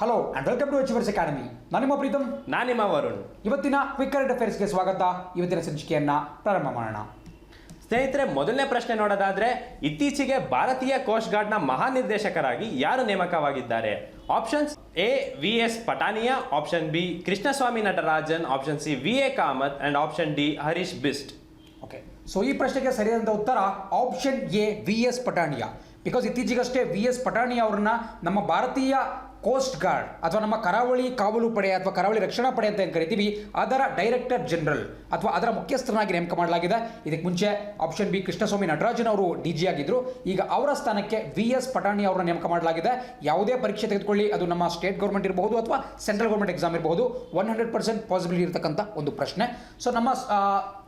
Hello and welcome to achievers academy. ನಾನು ನಿಮ್ಮ ಪ್ರೀತಮ್. ನಾನು ನಿಮ್ಮ ವರುಣ್. ಇವತ್ತಿನ ಕ್ವಿಕ್ ಕರೆಂಟ್ ಅಫೇರ್ಸ್ಗೆ ಸ್ವಾಗತ. ಇವತ್ತಿನ ಸಂಚಿಕೆಯನ್ನ ಪ್ರಾರಂಭ ಮಾಡೋಣ. ಸ್ನೇಹಿತರೆ, ಮೊದಲನೇ ಪ್ರಶ್ನೆ ನೋಡೋದಾದ್ರೆ, ಇತ್ತೀಚೆಗೆ ಭಾರತೀಯ ಕೋಸ್ಟ್ ಗಾರ್ಡ್ನ ಮಹಾನಿರ್ದೇಶಕರಾಗಿ ಯಾರು ನೇಮಕವಾಗಿದ್ದಾರೆ? Options A V S Pathania, option B Krishnaswamy Natarajan, option C V A Kamath and option D Harish Bisht. Okay, so ಈ ಪ್ರಶ್ನೆಗೆ ಸರಿಯಾದಂಥ ಉತ್ತರ option A V S Pathania. Because ಇತ್ತೀಚೆಗಷ್ಟೇ ವಿ ಎಸ್ ಪಟಾನಿಯಾ ಅವರನ್ನ ನಮ್ಮ ಭಾರತೀಯ ಕೋಸ್ಟ್ ಗಾರ್ಡ್ ಅಥವಾ ನಮ್ಮ ಕರಾವಳಿ ಕಾವಲು ಪಡೆ ಅಥವಾ ಕರಾವಳಿ ರಕ್ಷಣಾ ಪಡೆ ಅಂತ ಏನು ಕರಿತೀವಿ ಅದರ ಡೈರೆಕ್ಟರ್ ಜನರಲ್ ಅಥವಾ ಅದರ ಮುಖ್ಯಸ್ಥರನ್ನಾಗಿ ನೇಮಕ ಮಾಡಲಾಗಿದೆ. ಇದಕ್ಕೆ ಮುಂಚೆ ಆಪ್ಷನ್ ಬಿ ಕೃಷ್ಣಸ್ವಾಮಿ ನಟರಾಜನ್ ಅವರು ಡಿ ಜಿ ಆಗಿದ್ದರು. ಈಗ ಅವರ ಸ್ಥಾನಕ್ಕೆ ವಿ ಎಸ್ ಪಟಾಣಿ ಅವರನ್ನ ನೇಮಕ ಮಾಡಲಾಗಿದೆ. ಯಾವುದೇ ಪರೀಕ್ಷೆ ತೆಗೆದುಕೊಳ್ಳಿ, ಅದು ನಮ್ಮ ಸ್ಟೇಟ್ ಗೌರ್ಮೆಂಟ್ ಇರಬಹುದು ಅಥವಾ ಸೆಂಟ್ರಲ್ ಗೌರ್ಮೆಂಟ್ ಎಕ್ಸಾಮ್ ಇರಬಹುದು, 100% ಪಾಸಿಬಿಲಿಟಿ ಇರತಕ್ಕಂಥ ಒಂದು ಪ್ರಶ್ನೆ. ಸೊ ನಮ್ಮ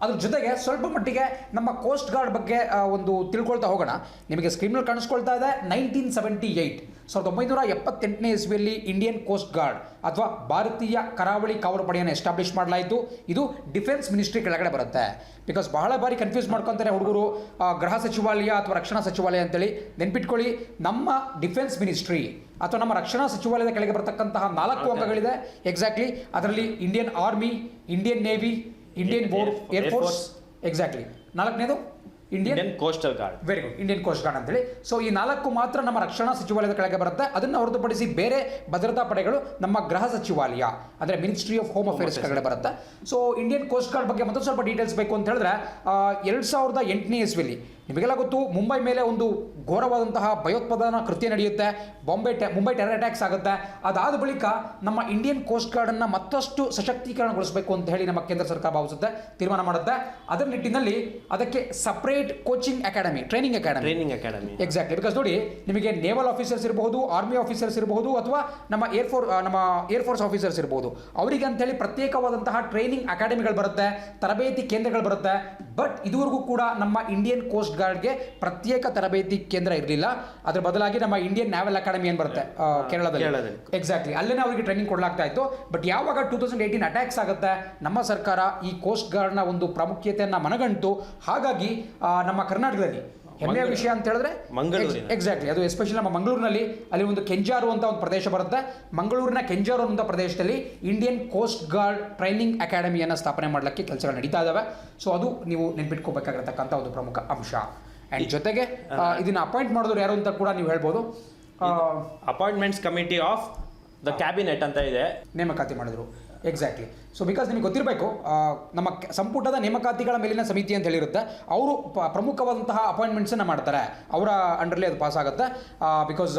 ಅದ್ರ ಜೊತೆಗೆ ಸ್ವಲ್ಪ ಮಟ್ಟಿಗೆ ನಮ್ಮ ಕೋಸ್ಟ್ ಗಾರ್ಡ್ ಬಗ್ಗೆ ಒಂದು ತಿಳ್ಕೊಳ್ತಾ ಹೋಗೋಣ. ನಿಮಗೆ ಸ್ಕ್ರೀನಲ್ಲಿ ಕಾಣಿಸ್ಕೊಳ್ತಾ ಇದೆ 1978 1978ನೇ ಇಸ್ವಿಯಲ್ಲಿ ಇಂಡಿಯನ್ ಕೋಸ್ಟ್ ಗಾರ್ಡ್ ಅಥವಾ ಭಾರತೀಯ ಕರಾವಳಿ ಕಾವಲು ಪಡೆಯನ್ನು ಎಸ್ಟಾಬ್ಲಿಷ್ ಮಾಡಲಾಯಿತು. ಇದು ಡಿಫೆನ್ಸ್ ಮಿನಿಸ್ಟ್ರಿ ಕೆಳಗಡೆ ಬರುತ್ತೆ. ಬಿಕಾಸ್ ಬಹಳ ಬಾರಿ ಕನ್ಫ್ಯೂಸ್ ಮಾಡ್ಕೊತಾರೆ ಹುಡುಗರು, ಗೃಹ ಸಚಿವಾಲಯ ಅಥವಾ ರಕ್ಷಣಾ ಸಚಿವಾಲಯ ಅಂತೇಳಿ. ನೆನ್ಪಿಟ್ಕೊಳ್ಳಿ, ನಮ್ಮ ಡಿಫೆನ್ಸ್ ಮಿನಿಸ್ಟ್ರಿ ಅಥವಾ ನಮ್ಮ ರಕ್ಷಣಾ ಸಚಿವಾಲಯದ ಕೆಳಗೆ ಬರತಕ್ಕಂತಹ 4 ಅಂಗಗಳಿದೆ ಎಕ್ಸಾಕ್ಟ್ಲಿ. ಅದರಲ್ಲಿ Indian army, Indian navy, Indian air force, exactly. 4ನೇದು Indian coastal guard. Very good, Indian coast guard ಅಂತೇಳಿ. ಸೊ ಈ 4 ಮಾತ್ರ ನಮ್ಮ ರಕ್ಷಣಾ ಸಚಿವಾಲಯದ ಕೆಳಗೆ ಬರುತ್ತೆ. ಅದನ್ನು ಹೊರತುಪಡಿಸಿ ಬೇರೆ ಭದ್ರತಾ ಪಡೆಗಳು ನಮ್ಮ ಗೃಹ ಸಚಿವಾಲಯ ಅಂದರೆ ಮಿನಿಸ್ಟ್ರಿ ಆಫ್ ಹೋಮ್ ಅಫೇರ್ಸ್ ಕೆಳಗಡೆ ಬರುತ್ತೆ. ಸೊ ಇಂಡಿಯನ್ ಕೋಸ್ಟ್ ಗಾರ್ಡ್ ಬಗ್ಗೆ ಮತ್ತೊಂದು ಸ್ವಲ್ಪ ಡೀಟೇಲ್ಸ್ ಬೇಕು ಅಂತ ಹೇಳಿದ್ರೆ, 2008ನೇ ಇಸ್ವಿಯಲ್ಲಿ ನಿಮಗೆಲ್ಲ ಗೊತ್ತು, ಮುಂಬೈ ಮೇಲೆ ಒಂದು ಘೋರವಾದಂತಹ ಭಯೋತ್ಪಾದನಾ ಕೃತ್ಯ ನಡೆಯುತ್ತೆ. ಮುಂಬೈ ಟೆರರ್ ಅಟ್ಯಾಕ್ಸ್ ಆಗುತ್ತೆ. ಅದಾದ ಬಳಿಕ ನಮ್ಮ ಇಂಡಿಯನ್ ಕೋಸ್ಟ್ ಗಾರ್ಡನ್ನು ಮತ್ತಷ್ಟು ಸಶಕ್ತೀಕರಣಗೊಳಿಸಬೇಕು ಅಂತ ಹೇಳಿ ನಮ್ಮ ಕೇಂದ್ರ ಸರ್ಕಾರ ಭಾವಿಸುತ್ತೆ, ತೀರ್ಮಾನ ಮಾಡುತ್ತೆ. ಅದರ ನಿಟ್ಟಿನಲ್ಲಿ ಅದಕ್ಕೆ separate coaching academy, training academy exactly. Because ನೋಡಿ, ನಿಮಗೆ ನೇವಲ್ ಆಫೀಸರ್ಸ್ ಇರಬಹುದು, ಆರ್ಮಿ ಆಫೀಸರ್ಸ್ ಇರಬಹುದು, ಅಥವಾ ನಮ್ಮ ಏರ್ಫೋರ್ಸ್ ಆಫೀಸರ್ಸ್ ಇರಬಹುದು. ಅವರಿಗೆ ಅಂತ ಹೇಳಿ ಪ್ರತ್ಯೇಕವಾದಂತಹ ಟ್ರೈನಿಂಗ್ ಅಕಾಡೆಮಿಗಳು ಬರುತ್ತೆ, ತರಬೇತಿ ಕೇಂದ್ರಗಳು ಬರುತ್ತೆ. ಬಟ್ ಇದುವರೆಗೂ ಕೂಡ ನಮ್ಮ ಇಂಡಿಯನ್ ಕೋಸ್ಟ್ ಗಾರ್ಡ್ಗೆ ಪ್ರತ್ಯೇಕ ತರಬೇತಿ ಕೇಂದ್ರ ಇರಲಿಲ್ಲ. ಅದರ ಬದಲಾಗಿ ನಮ್ಮ ಇಂಡಿಯನ್ ನ್ಯಾವಲ್ ಅಕಾಡೆಮಿ ಏನು ಬರುತ್ತೆ ಕೇರಳದಲ್ಲಿ, ಎಕ್ಸಾಕ್ಟ್ಲಿ, ಅಲ್ಲೇ ಅವರಿಗೆ ಟ್ರೈನಿಂಗ್ ಕೊಡಲಾಗ್ತಾ ಇತ್ತು. ಬಟ್ ಯಾವಾಗ 2018 ಅಟ್ಯಾಕ್ಸ್ ಆಗುತ್ತೆ, ನಮ್ಮ ಸರ್ಕಾರ ಈ ಕೋಸ್ಟ್ ಗಾರ್ಡ್ನ ಒಂದು ಪ್ರಾಮುಖ್ಯತೆಯನ್ನು ಮನಗಂಡು, ಹಾಗಾಗಿ ನಮ್ಮ ಕರ್ನಾಟಕದಲ್ಲಿ ಹೆಮ್ಮೆಯ ವಿಷಯ ಅಂತ ಹೇಳಿದ್ರೆ ಎಕ್ಸಾಕ್ಟ್ಲಿ, ಅದು ಎಸ್ಪೆಷಲಿ ನಮ್ಮ ಮಂಗಳೂರಿನಲ್ಲಿ ಅಲ್ಲಿ ಒಂದು ಕೆಂಜಾರು ಅಂತ ಒಂದು ಪ್ರದೇಶ ಬರುತ್ತೆ. ಮಂಗಳೂರಿನ ಕೆಂಜಾರು ಅಂತ ಪ್ರದೇಶದಲ್ಲಿ ಇಂಡಿಯನ್ ಕೋಸ್ಟ್ ಗಾರ್ಡ್ ಟ್ರೈನಿಂಗ್ ಅಕಾಡೆಮಿಯನ್ನು ಸ್ಥಾಪನೆ ಮಾಡಲಿಕ್ಕೆ ಕೆಲಸಗಳು ನಡೀತಾ ಇದ್ದಾವೆ. ಸೊ ಅದು ನೀವು ನೆನ್ಪಿಟ್ಕೋಬೇಕಾಗಿರತಕ್ಕಂಥ ಒಂದು ಪ್ರಮುಖ ಅಂಶ. ಆ್ಯಂಡ್ ಜೊತೆಗೆ ಇದನ್ನ ಅಪಾಯಿಂಟ್ ಮಾಡಿದವರು ಯಾರು ಅಂತ ಕೂಡ ನೀವು ಹೇಳ್ಬೋದು. Appointments committee of the cabinet ಅಂತ ಇದೆ, ನೇಮಕಾತಿ ಮಾಡಿದ್ರು. ಎಕ್ಸಾಕ್ಟ್ಲಿ. ಸೊ ಬಿಕಾಸ್ ನಿಮಗೆ ಗೊತ್ತಿರಬೇಕು, ನಮ್ಮ ಸಂಪುಟದ ನೇಮಕಾತಿಗಳ ಮೇಲಿನ ಸಮಿತಿ ಅಂತ ಹೇಳಿರುತ್ತೆ, ಅವರು ಪ್ರಮುಖವಾದಂತಹ ಅಪಾಯಿಂಟ್ಮೆಂಟ್ಸನ್ನು ಮಾಡ್ತಾರೆ. ಅವರ ಅಂಡರ್ಲಿ ಅದು ಪಾಸ್ ಆಗುತ್ತೆ. ಬಿಕಾಸ್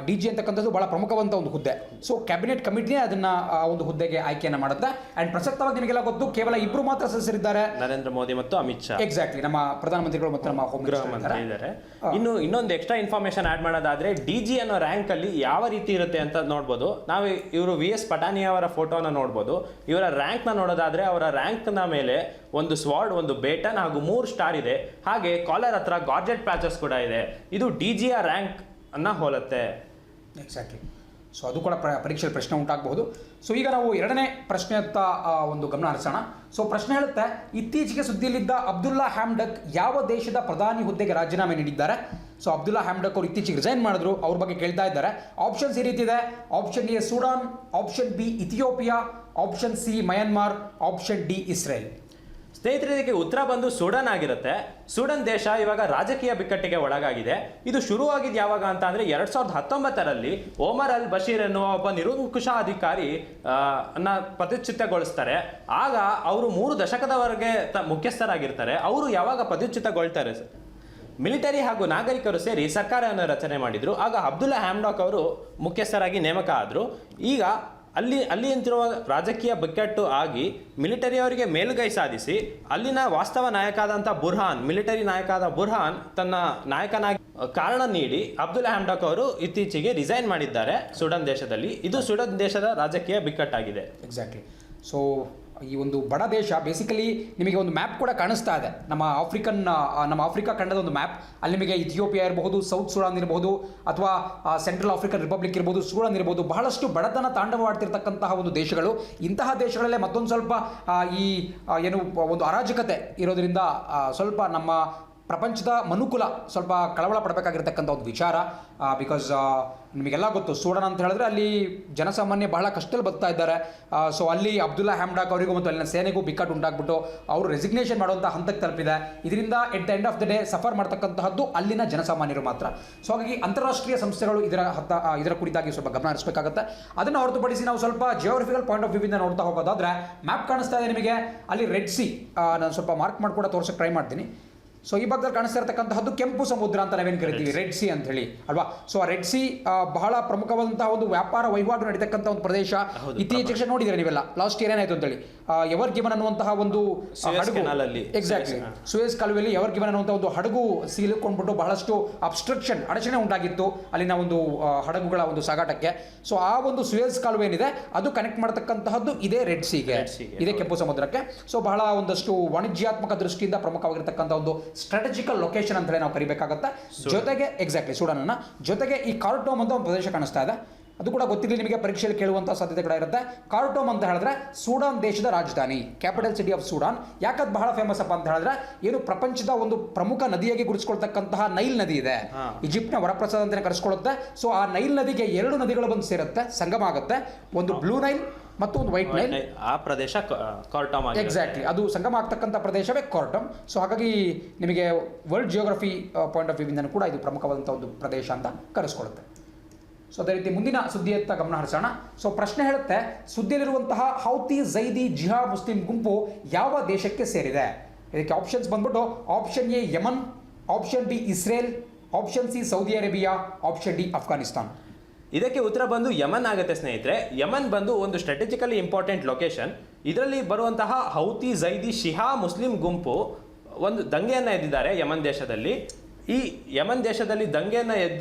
ಡಿ ಜಿ ಅಂತಕ್ಕಂಥದ್ದು ಬಹಳ ಪ್ರಮುಖವಾದಂಥ ಒಂದು ಹುದ್ದೆ. ಸೊ ಕ್ಯಾಬಿನೆಟ್ ಕಮಿಟಿನೇ ಅದನ್ನು ಒಂದು ಹುದ್ದೆಗೆ ಆಯ್ಕೆಯನ್ನು ಮಾಡುತ್ತೆ. ಆ್ಯಂಡ್ ಪ್ರಸಕ್ತವಾಗಿ ನಿಮಗೆಲ್ಲ ಗೊತ್ತು, ಕೇವಲ 2 ಮಾತ್ರ ಸದಸ್ಯರಿದ್ದಾರೆ, ನರೇಂದ್ರ ಮೋದಿ ಮತ್ತು ಅಮಿತ್ ಶಾ. ಎಕ್ಸಾಕ್ಟ್ಲಿ, ನಮ್ಮ ಪ್ರಧಾನಮಂತ್ರಿಗಳು ಮತ್ತು ನಮ್ಮ ಹೋಮ್ ಗೃಹ ಮಂತ್ರಿ ಇದ್ದಾರೆ. ಇನ್ನೊಂದು ಎಕ್ಸ್ಟ್ರಾ ಇನ್ಫಾರ್ಮೇಶನ್ ಆಡ್ ಮಾಡೋದಾದ್ರೆ, ಡಿ ಜಿ ಅನ್ನೋ ರ್ಯಾಂಕ್ ಅಲ್ಲಿ ಯಾವ ರೀತಿ ಇರುತ್ತೆ ಅಂತ ನೋಡ್ಬೋದು. ನಾವು ಇವರು ವಿ ಎಸ್ ಪಟಾನಿಯಾ ಅವರ ಫೋಟೋನ ನೋಡ್ಬೋದು. ಇವರ ರ್ಯಾಂಕ್ ನ ನೋಡೋದಾದ್ರೆ, ಅವರ ರ್ಯಾಂಕ್ ನ ಮೇಲೆ ಒಂದು ಸ್ವಾರ್ಡ್, ಒಂದು ಬೇಟನ್ ಹಾಗೂ 3 ಸ್ಟಾರ್ ಇದೆ. ಹಾಗೆ ಕಾಲರ್ ಹತ್ರ ಗಾರ್ಜೆಟ್ ಪ್ಯಾಚಸ್ ಕೂಡ ಇದೆ. ಇದು ಡಿ ಜಿಯ ರ್ಯಾಂಕ್ ಅನ್ನ ಹೋಲುತ್ತೆ. ಎಕ್ಸಾಕ್ಟ್ಲಿ. ಸೊ ಅದು ಕೂಡ ಪರೀಕ್ಷೆಯಲ್ಲಿ ಪ್ರಶ್ನೆ ಉಂಟಾಗಬಹುದು. ಸೊ ಈಗ ನಾವು 2ನೇ ಪ್ರಶ್ನೆಯತ್ತ ಒಂದು ಗಮನ ಹರಿಸೋಣ. ಸೊ ಪ್ರಶ್ನೆ ಹೇಳುತ್ತೆ, ಇತ್ತೀಚೆಗೆ ಸುದ್ದಿಯಲ್ಲಿದ್ದ ಅಬ್ದುಲ್ಲಾ ಹ್ಯಾಮ್ಡಕ್ ಯಾವ ದೇಶದ ಪ್ರಧಾನಿ ಹುದ್ದೆಗೆ ರಾಜೀನಾಮೆ ನೀಡಿದ್ದಾರೆ? ಸೊ ಅಬ್ದುಲ್ಲಾ ಹ್ಯಾಮ್ಡಕ್ ಅವರು ಇತ್ತೀಚೆಗೆ ರಿಸೈನ್ ಮಾಡಿದ್ರು, ಅವ್ರ ಬಗ್ಗೆ ಕೇಳ್ತಾ ಇದ್ದಾರೆ. ಆಪ್ಷನ್ಸ್ ಈ ರೀತಿ ಇದೆ: option A Sudan, option B Ethiopia, option C Myanmar, option D Israel. ಸ್ನೇಹಿತರೆ, ಇದಕ್ಕೆ ಉತ್ತರ ಬಂದು ಸುಡಾನ್ ಆಗಿರುತ್ತೆ. ಸುಡಾನ್ ದೇಶ ಇವಾಗ ರಾಜಕೀಯ ಬಿಕ್ಕಟ್ಟಿಗೆ ಒಳಗಾಗಿದೆ. ಇದು ಶುರುವಾಗಿದ್ದು ಯಾವಾಗ ಅಂತ ಅಂದ್ರೆ 2019ರಲ್ಲಿ ಒಮರ್ ಅಲ್ ಬಶೀರ್ ಎನ್ನುವ ಒಬ್ಬ ನಿರಂಕುಶ ಅಧಿಕಾರಿ ಪದಚ್ಯುತಗೊಳಿಸ್ತಾರೆ. ಆಗ ಅವರು 3 ದಶಕದವರೆಗೆ ಮುಖ್ಯಸ್ಥರಾಗಿರ್ತಾರೆ. ಅವರು ಯಾವಾಗ ಪದಚ್ಯುತಗೊಳ್ತಾರೆ, ಮಿಲಿಟರಿ ಹಾಗೂ ನಾಗರಿಕರು ಸೇರಿ ಸರ್ಕಾರವನ್ನು ರಚನೆ ಮಾಡಿದ್ರು. ಆಗ ಅಬ್ದುಲ್ಲಾ ಹ್ಯಾಮ್ಡಾಕ್ ಅವರು ಮುಖ್ಯಸ್ಥರಾಗಿ ನೇಮಕ ಆದರು. ಈಗ ಅಲ್ಲಿ ಅಂತಿರುವ ರಾಜಕೀಯ ಬಿಕ್ಕಟ್ಟು ಆಗಿ ಮಿಲಿಟರಿಯವರಿಗೆ ಮೇಲುಗೈ ಸಾಧಿಸಿ ಅಲ್ಲಿನ ವಾಸ್ತವ ನಾಯಕ ಆದಂಥ ಮಿಲಿಟರಿ ನಾಯಕ ಆದ ಬುರ್ಹಾನ್ ತನ್ನ ನಾಯಕನಾಗಿ ಕಾರಣ ನೀಡಿ ಅಬ್ದುಲ್ಲಾ ಹ್ಯಾಮ್ಡಾಕ್ ಅವರು ಇತ್ತೀಚೆಗೆ ರಿಸೈನ್ ಮಾಡಿದ್ದಾರೆ ಸುಡಾನ್ ದೇಶದಲ್ಲಿ. ಇದು ಸುಡಾನ್ ದೇಶದ ರಾಜಕೀಯ ಬಿಕ್ಕಟ್ಟಾಗಿದೆ. ಎಕ್ಸಾಕ್ಟ್ಲಿ. ಸೊ ಈ ಒಂದು ಬಡ ದೇಶ ಬೇಸಿಕಲಿ ನಿಮಗೆ ಒಂದು ಮ್ಯಾಪ್ ಕೂಡ ಕಾಣಿಸ್ತಾ ಇದೆ, ನಮ್ಮ ಆಫ್ರಿಕಾ ಖಂಡದ ಒಂದು ಮ್ಯಾಪ್. ಅಲ್ಲಿ ನಿಮಗೆ ಇಥಿಯೋಪಿಯಾ ಇರಬಹುದು, ಸೌತ್ ಸುಡಾನ್ ಇರಬಹುದು, ಅಥವಾ ಸೆಂಟ್ರಲ್ ಆಫ್ರಿಕನ್ ರಿಪಬ್ಲಿಕ್ ಇರಬಹುದು, ಸುಡಾನ್ ಇರಬಹುದು. ಬಹಳಷ್ಟು ಬಡತನ ತಾಂಡವವಾಡ್ತಿರ್ತಕ್ಕಂತಹ ಒಂದು ದೇಶಗಳು. ಇಂತಹ ದೇಶಗಳಲ್ಲೇ ಮತ್ತೊಂದು ಸ್ವಲ್ಪ ಈ ಏನು ಒಂದು ಅರಾಜಕತೆ ಇರೋದ್ರಿಂದ ಸ್ವಲ್ಪ ನಮ್ಮ ಪ್ರಪಂಚದ ಮನುಕುಲ ಸ್ವಲ್ಪ ಕಳವಳ ಪಡಬೇಕಾಗಿರ್ತಕ್ಕಂಥ ಒಂದು ವಿಚಾರ. ಬಿಕಾಸ್ ನಿಮಗೆಲ್ಲ ಗೊತ್ತು, ಸೂಡನ್ ಅಂತ ಹೇಳಿದ್ರೆ ಅಲ್ಲಿ ಜನಸಾಮಾನ್ಯ ಬಹಳ ಕಷ್ಟದಲ್ಲಿ ಬದುಕ್ತಾ ಇದ್ದಾರೆ. ಸೊ ಅಲ್ಲಿ ಅಬ್ದುಲ್ಲಾ ಹ್ಯಾಮ್ಡಾಕ್ ಅವರಿಗೂ ಮತ್ತು ಅಲ್ಲಿನ ಸೇನೆಗೂ ಬಿಕ್ಕಟ್ಟು ಉಂಟಾಗ್ಬಿಟ್ಟು ಅವರು ರೆಸಿಗ್ನೇಷನ್ ಮಾಡುವಂಥ ಹಂತಕ್ಕೆ ತಲುಪಿದೆ. ಇದರಿಂದ at the end of the day suffer ಮಾಡ್ತಕ್ಕಂತಹದ್ದು ಅಲ್ಲಿನ ಜನಸಾಮಾನ್ಯರು ಮಾತ್ರ. ಸೊ ಹಾಗಾಗಿ ಅಂತಾರಾಷ್ಟ್ರೀಯ ಸಂಸ್ಥೆಗಳು ಇದರ ಕುರಿತಾಗಿ ಸ್ವಲ್ಪ ಗಮನ ಹರಿಸಬೇಕಾಗುತ್ತೆ. ಅದನ್ನು ಹೊರತುಪಡಿಸಿ ನಾವು ಸ್ವಲ್ಪ ಜಿಯೋಗ್ರಫಿಕಲ್ ಪಾಯಿಂಟ್ ಆಫ್ ವ್ಯೂವಿಂದ ನೋಡ್ತಾ ಹೋಗೋದಾದ್ರೆ, ಮ್ಯಾಪ್ ಕಾಣಿಸ್ತಾ ಇದೆ ನಿಮಗೆ, ಅಲ್ಲಿ ರೆಡ್ ಸಿ, ನಾನು ಸ್ವಲ್ಪ ಮಾರ್ಕ್ ಮಾಡಿ ಕೂಡ ತೋರಿಸೋಕೆ ಟ್ರೈ ಮಾಡ್ತೀನಿ. ಸೊ ಈ ಭಾಗದಲ್ಲಿ ಕಾಣಿಸ್ತಾ ಇರತಕ್ಕಂತಹದ್ದು ಕೆಂಪು ಸಮುದ್ರ ಅಂತ ನಾವೇನು ಕರಿತೀವಿ, ರೆಡ್ ಸಿ ಅಂತ ಹೇಳಿ ಅಲ್ವಾ. ಸೊ ಆ ರೆಡ್ ಸಿ ಬಹಳ ಪ್ರಮುಖವಾದಂತಹ ಒಂದು ವ್ಯಾಪಾರ ವಹಿವಾಟು ನಡೀತಕ್ಕಂಥ ಒಂದು ಪ್ರದೇಶ. ಇತ್ತೀಚೆಗೆ ನೋಡಿದ್ರೆ ನೀವೆಲ್ಲ ಲಾಸ್ಟ್ ಇಯರ್ ಏನಾಯ್ತು ಅಂತೇಳಿ, ಎವರ್ ಗಿವನ್ ಅನ್ನುವಂತಹ ಒಂದು ಹಡಗು, ಎಕ್ಸಾಕ್ಟ್ಲಿ ಸುಯೇಜ್ ಕಾಲುವೆಯಲ್ಲಿ ಎವರ್ ಗಿವನ್ ಅನ್ನುವಂಥ ಒಂದು ಹಡಗು ಸೀಲಿಕೊಂಡ್ಬಿಟ್ಟು ಬಹಳಷ್ಟು ಅಡಚಣೆ ಉಂಟಾಗಿತ್ತು ಅಲ್ಲಿನ ಒಂದು ಹಡಗುಗಳ ಒಂದು ಸಾಗಾಟಕ್ಕೆ. ಸೊ ಆ ಒಂದು ಸುಯೇಜ್ ಕಾಲುವೆ ಏನಿದೆ ಅದು ಕನೆಕ್ಟ್ ಮಾಡತಕ್ಕಂತಹದ್ದು ಇದೇ ರೆಡ್ ಸಿಗೆ, ಇದೇ ಕೆಂಪು ಸಮುದ್ರಕ್ಕೆ. ಸೊ ಬಹಳ ಒಂದಷ್ಟು ವಾಣಿಜ್ಯಾತ್ಮಕ ದೃಷ್ಟಿಯಿಂದ ಪ್ರಮುಖವಾಗಿರ್ತಕ್ಕಂಥ ಒಂದು ಸ್ಟ್ರಾಟಜಿಕಲ್ ಲೊಕೇಶನ್ ಅಂತ ಹೇಳಿ ನಾವು ಕರಿಬೇಕಾಗುತ್ತೆ. ಜೊತೆಗೆ ಎಕ್ಸಾಕ್ಟ್ಲಿ ಸೂಡನ್ ಅನ್ನ, ಜೊತೆಗೆ ಈ ಕಾರ್ಟೋಮ್ ಅಂತ ಒಂದು ಪ್ರದೇಶ ಕಾಣಿಸ್ತಾ ಇದೆ, ಅದು ಕೂಡ ಗೊತ್ತಿರಲಿ ನಿಮಗೆ, ಪರೀಕ್ಷೆಯಲ್ಲಿ ಕೇಳುವಂತಹ ಸಾಧ್ಯತೆ ಕೂಡ ಇರುತ್ತೆ. ಕಾರ್ಟೋಮ್ ಅಂತ ಹೇಳಿದ್ರೆ ಸೂಡಾನ್ ದೇಶದ ರಾಜಧಾನಿ, ಕ್ಯಾಪಿಟಲ್ ಸಿಟಿ ಆಫ್ ಸೂಡಾನ್. ಯಾಕಂದ್ರೆ ಬಹಳ ಫೇಮಸ್ ಅಪ್ಪ ಅಂತ ಹೇಳಿದ್ರೆ, ಏನು ಪ್ರಪಂಚದ ಒಂದು ಪ್ರಮುಖ ನದಿಯಾಗಿ ಗುರುತಿಸ್ಕೊಳ್ತಕ್ಕಂತಹ ನೈಲ್ ನದಿ ಇದೆ, ಈಜಿಪ್ಟ್ನ ವರಪ್ರಸಾದ ಅಂತಾನೆ ಕರೆಸ್ಕೊಳ್ಳುತ್ತೆ. ಸೊ ಆ ನೈಲ್ ನದಿಗೆ 2 ನದಿಗಳು ಬಂದು ಸೇರುತ್ತೆ, ಸಂಗಮ ಆಗುತ್ತೆ, ಒಂದು ಬ್ಲೂ ನೈಲ್ ಮತ್ತು ಒಂದು ವೈಟ್ ನೈಲ್. ಆ ಪ್ರದೇಶ ಕಾರ್ಟೋಮ್, ಎಕ್ಸಾಕ್ಟ್ಲಿ ಅದು ಸಂಗಮ ಆಗ್ತಕ್ಕಂಥ ಪ್ರದೇಶವೇ ಕಾರ್ಟೋಮ್. ಸೊ ಹಾಗಾಗಿ ನಿಮಗೆ ವರ್ಲ್ಡ್ ಜಿಯೋಗ್ರಫಿ ಪಾಯಿಂಟ್ ಆಫ್ ವ್ಯೂವಿಂದ ಕೂಡ ಇದು ಪ್ರಮುಖವಾದಂಥ ಒಂದು ಪ್ರದೇಶ ಅಂತ ಕರೆಸ್ಕೊಳ್ಳುತ್ತೆ. ಸೊ ಅದೇ ರೀತಿ ಮುಂದಿನ ಸುದ್ದಿಯತ್ತ ಗಮನ ಹರಿಸೋಣ. ಸೊ ಪ್ರಶ್ನೆ ಹೇಳುತ್ತೆ, ಸುದ್ದಿಯಲ್ಲಿರುವಂತಹ ಹೌತಿ ಝೈದಿ ಜಿಹಾ ಮುಸ್ಲಿಂ ಗುಂಪು ಯಾವ ದೇಶಕ್ಕೆ ಸೇರಿದೆ? ಇದಕ್ಕೆ ಆಪ್ಷನ್ಸ್ ಬಂದ್ಬಿಟ್ಟು, option A Yaman, option B Israel, option C Saudi Arabia, option D Afghanistan. ಇದಕ್ಕೆ ಉತ್ತರ ಬಂದು ಯಮನ್ ಆಗುತ್ತೆ ಸ್ನೇಹಿತರೆ. ಯಮನ್ ಬಂದು ಒಂದು ಸ್ಟ್ರಾಟಜಿಕಲಿ ಇಂಪಾರ್ಟೆಂಟ್ ಲೊಕೇಶನ್. ಇದರಲ್ಲಿ ಬರುವಂತಹ ಹೌತಿ ಝೈದಿ ಶಿಹಾ ಮುಸ್ಲಿಂ ಗುಂಪು ಒಂದು ದಂಗೆಯನ್ನು ಎದ್ದಿದ್ದಾರೆ ಯಮನ್ ದೇಶದಲ್ಲಿ. ಈ ಯಮನ್ ದೇಶದಲ್ಲಿ ದಂಗೆಯನ್ನು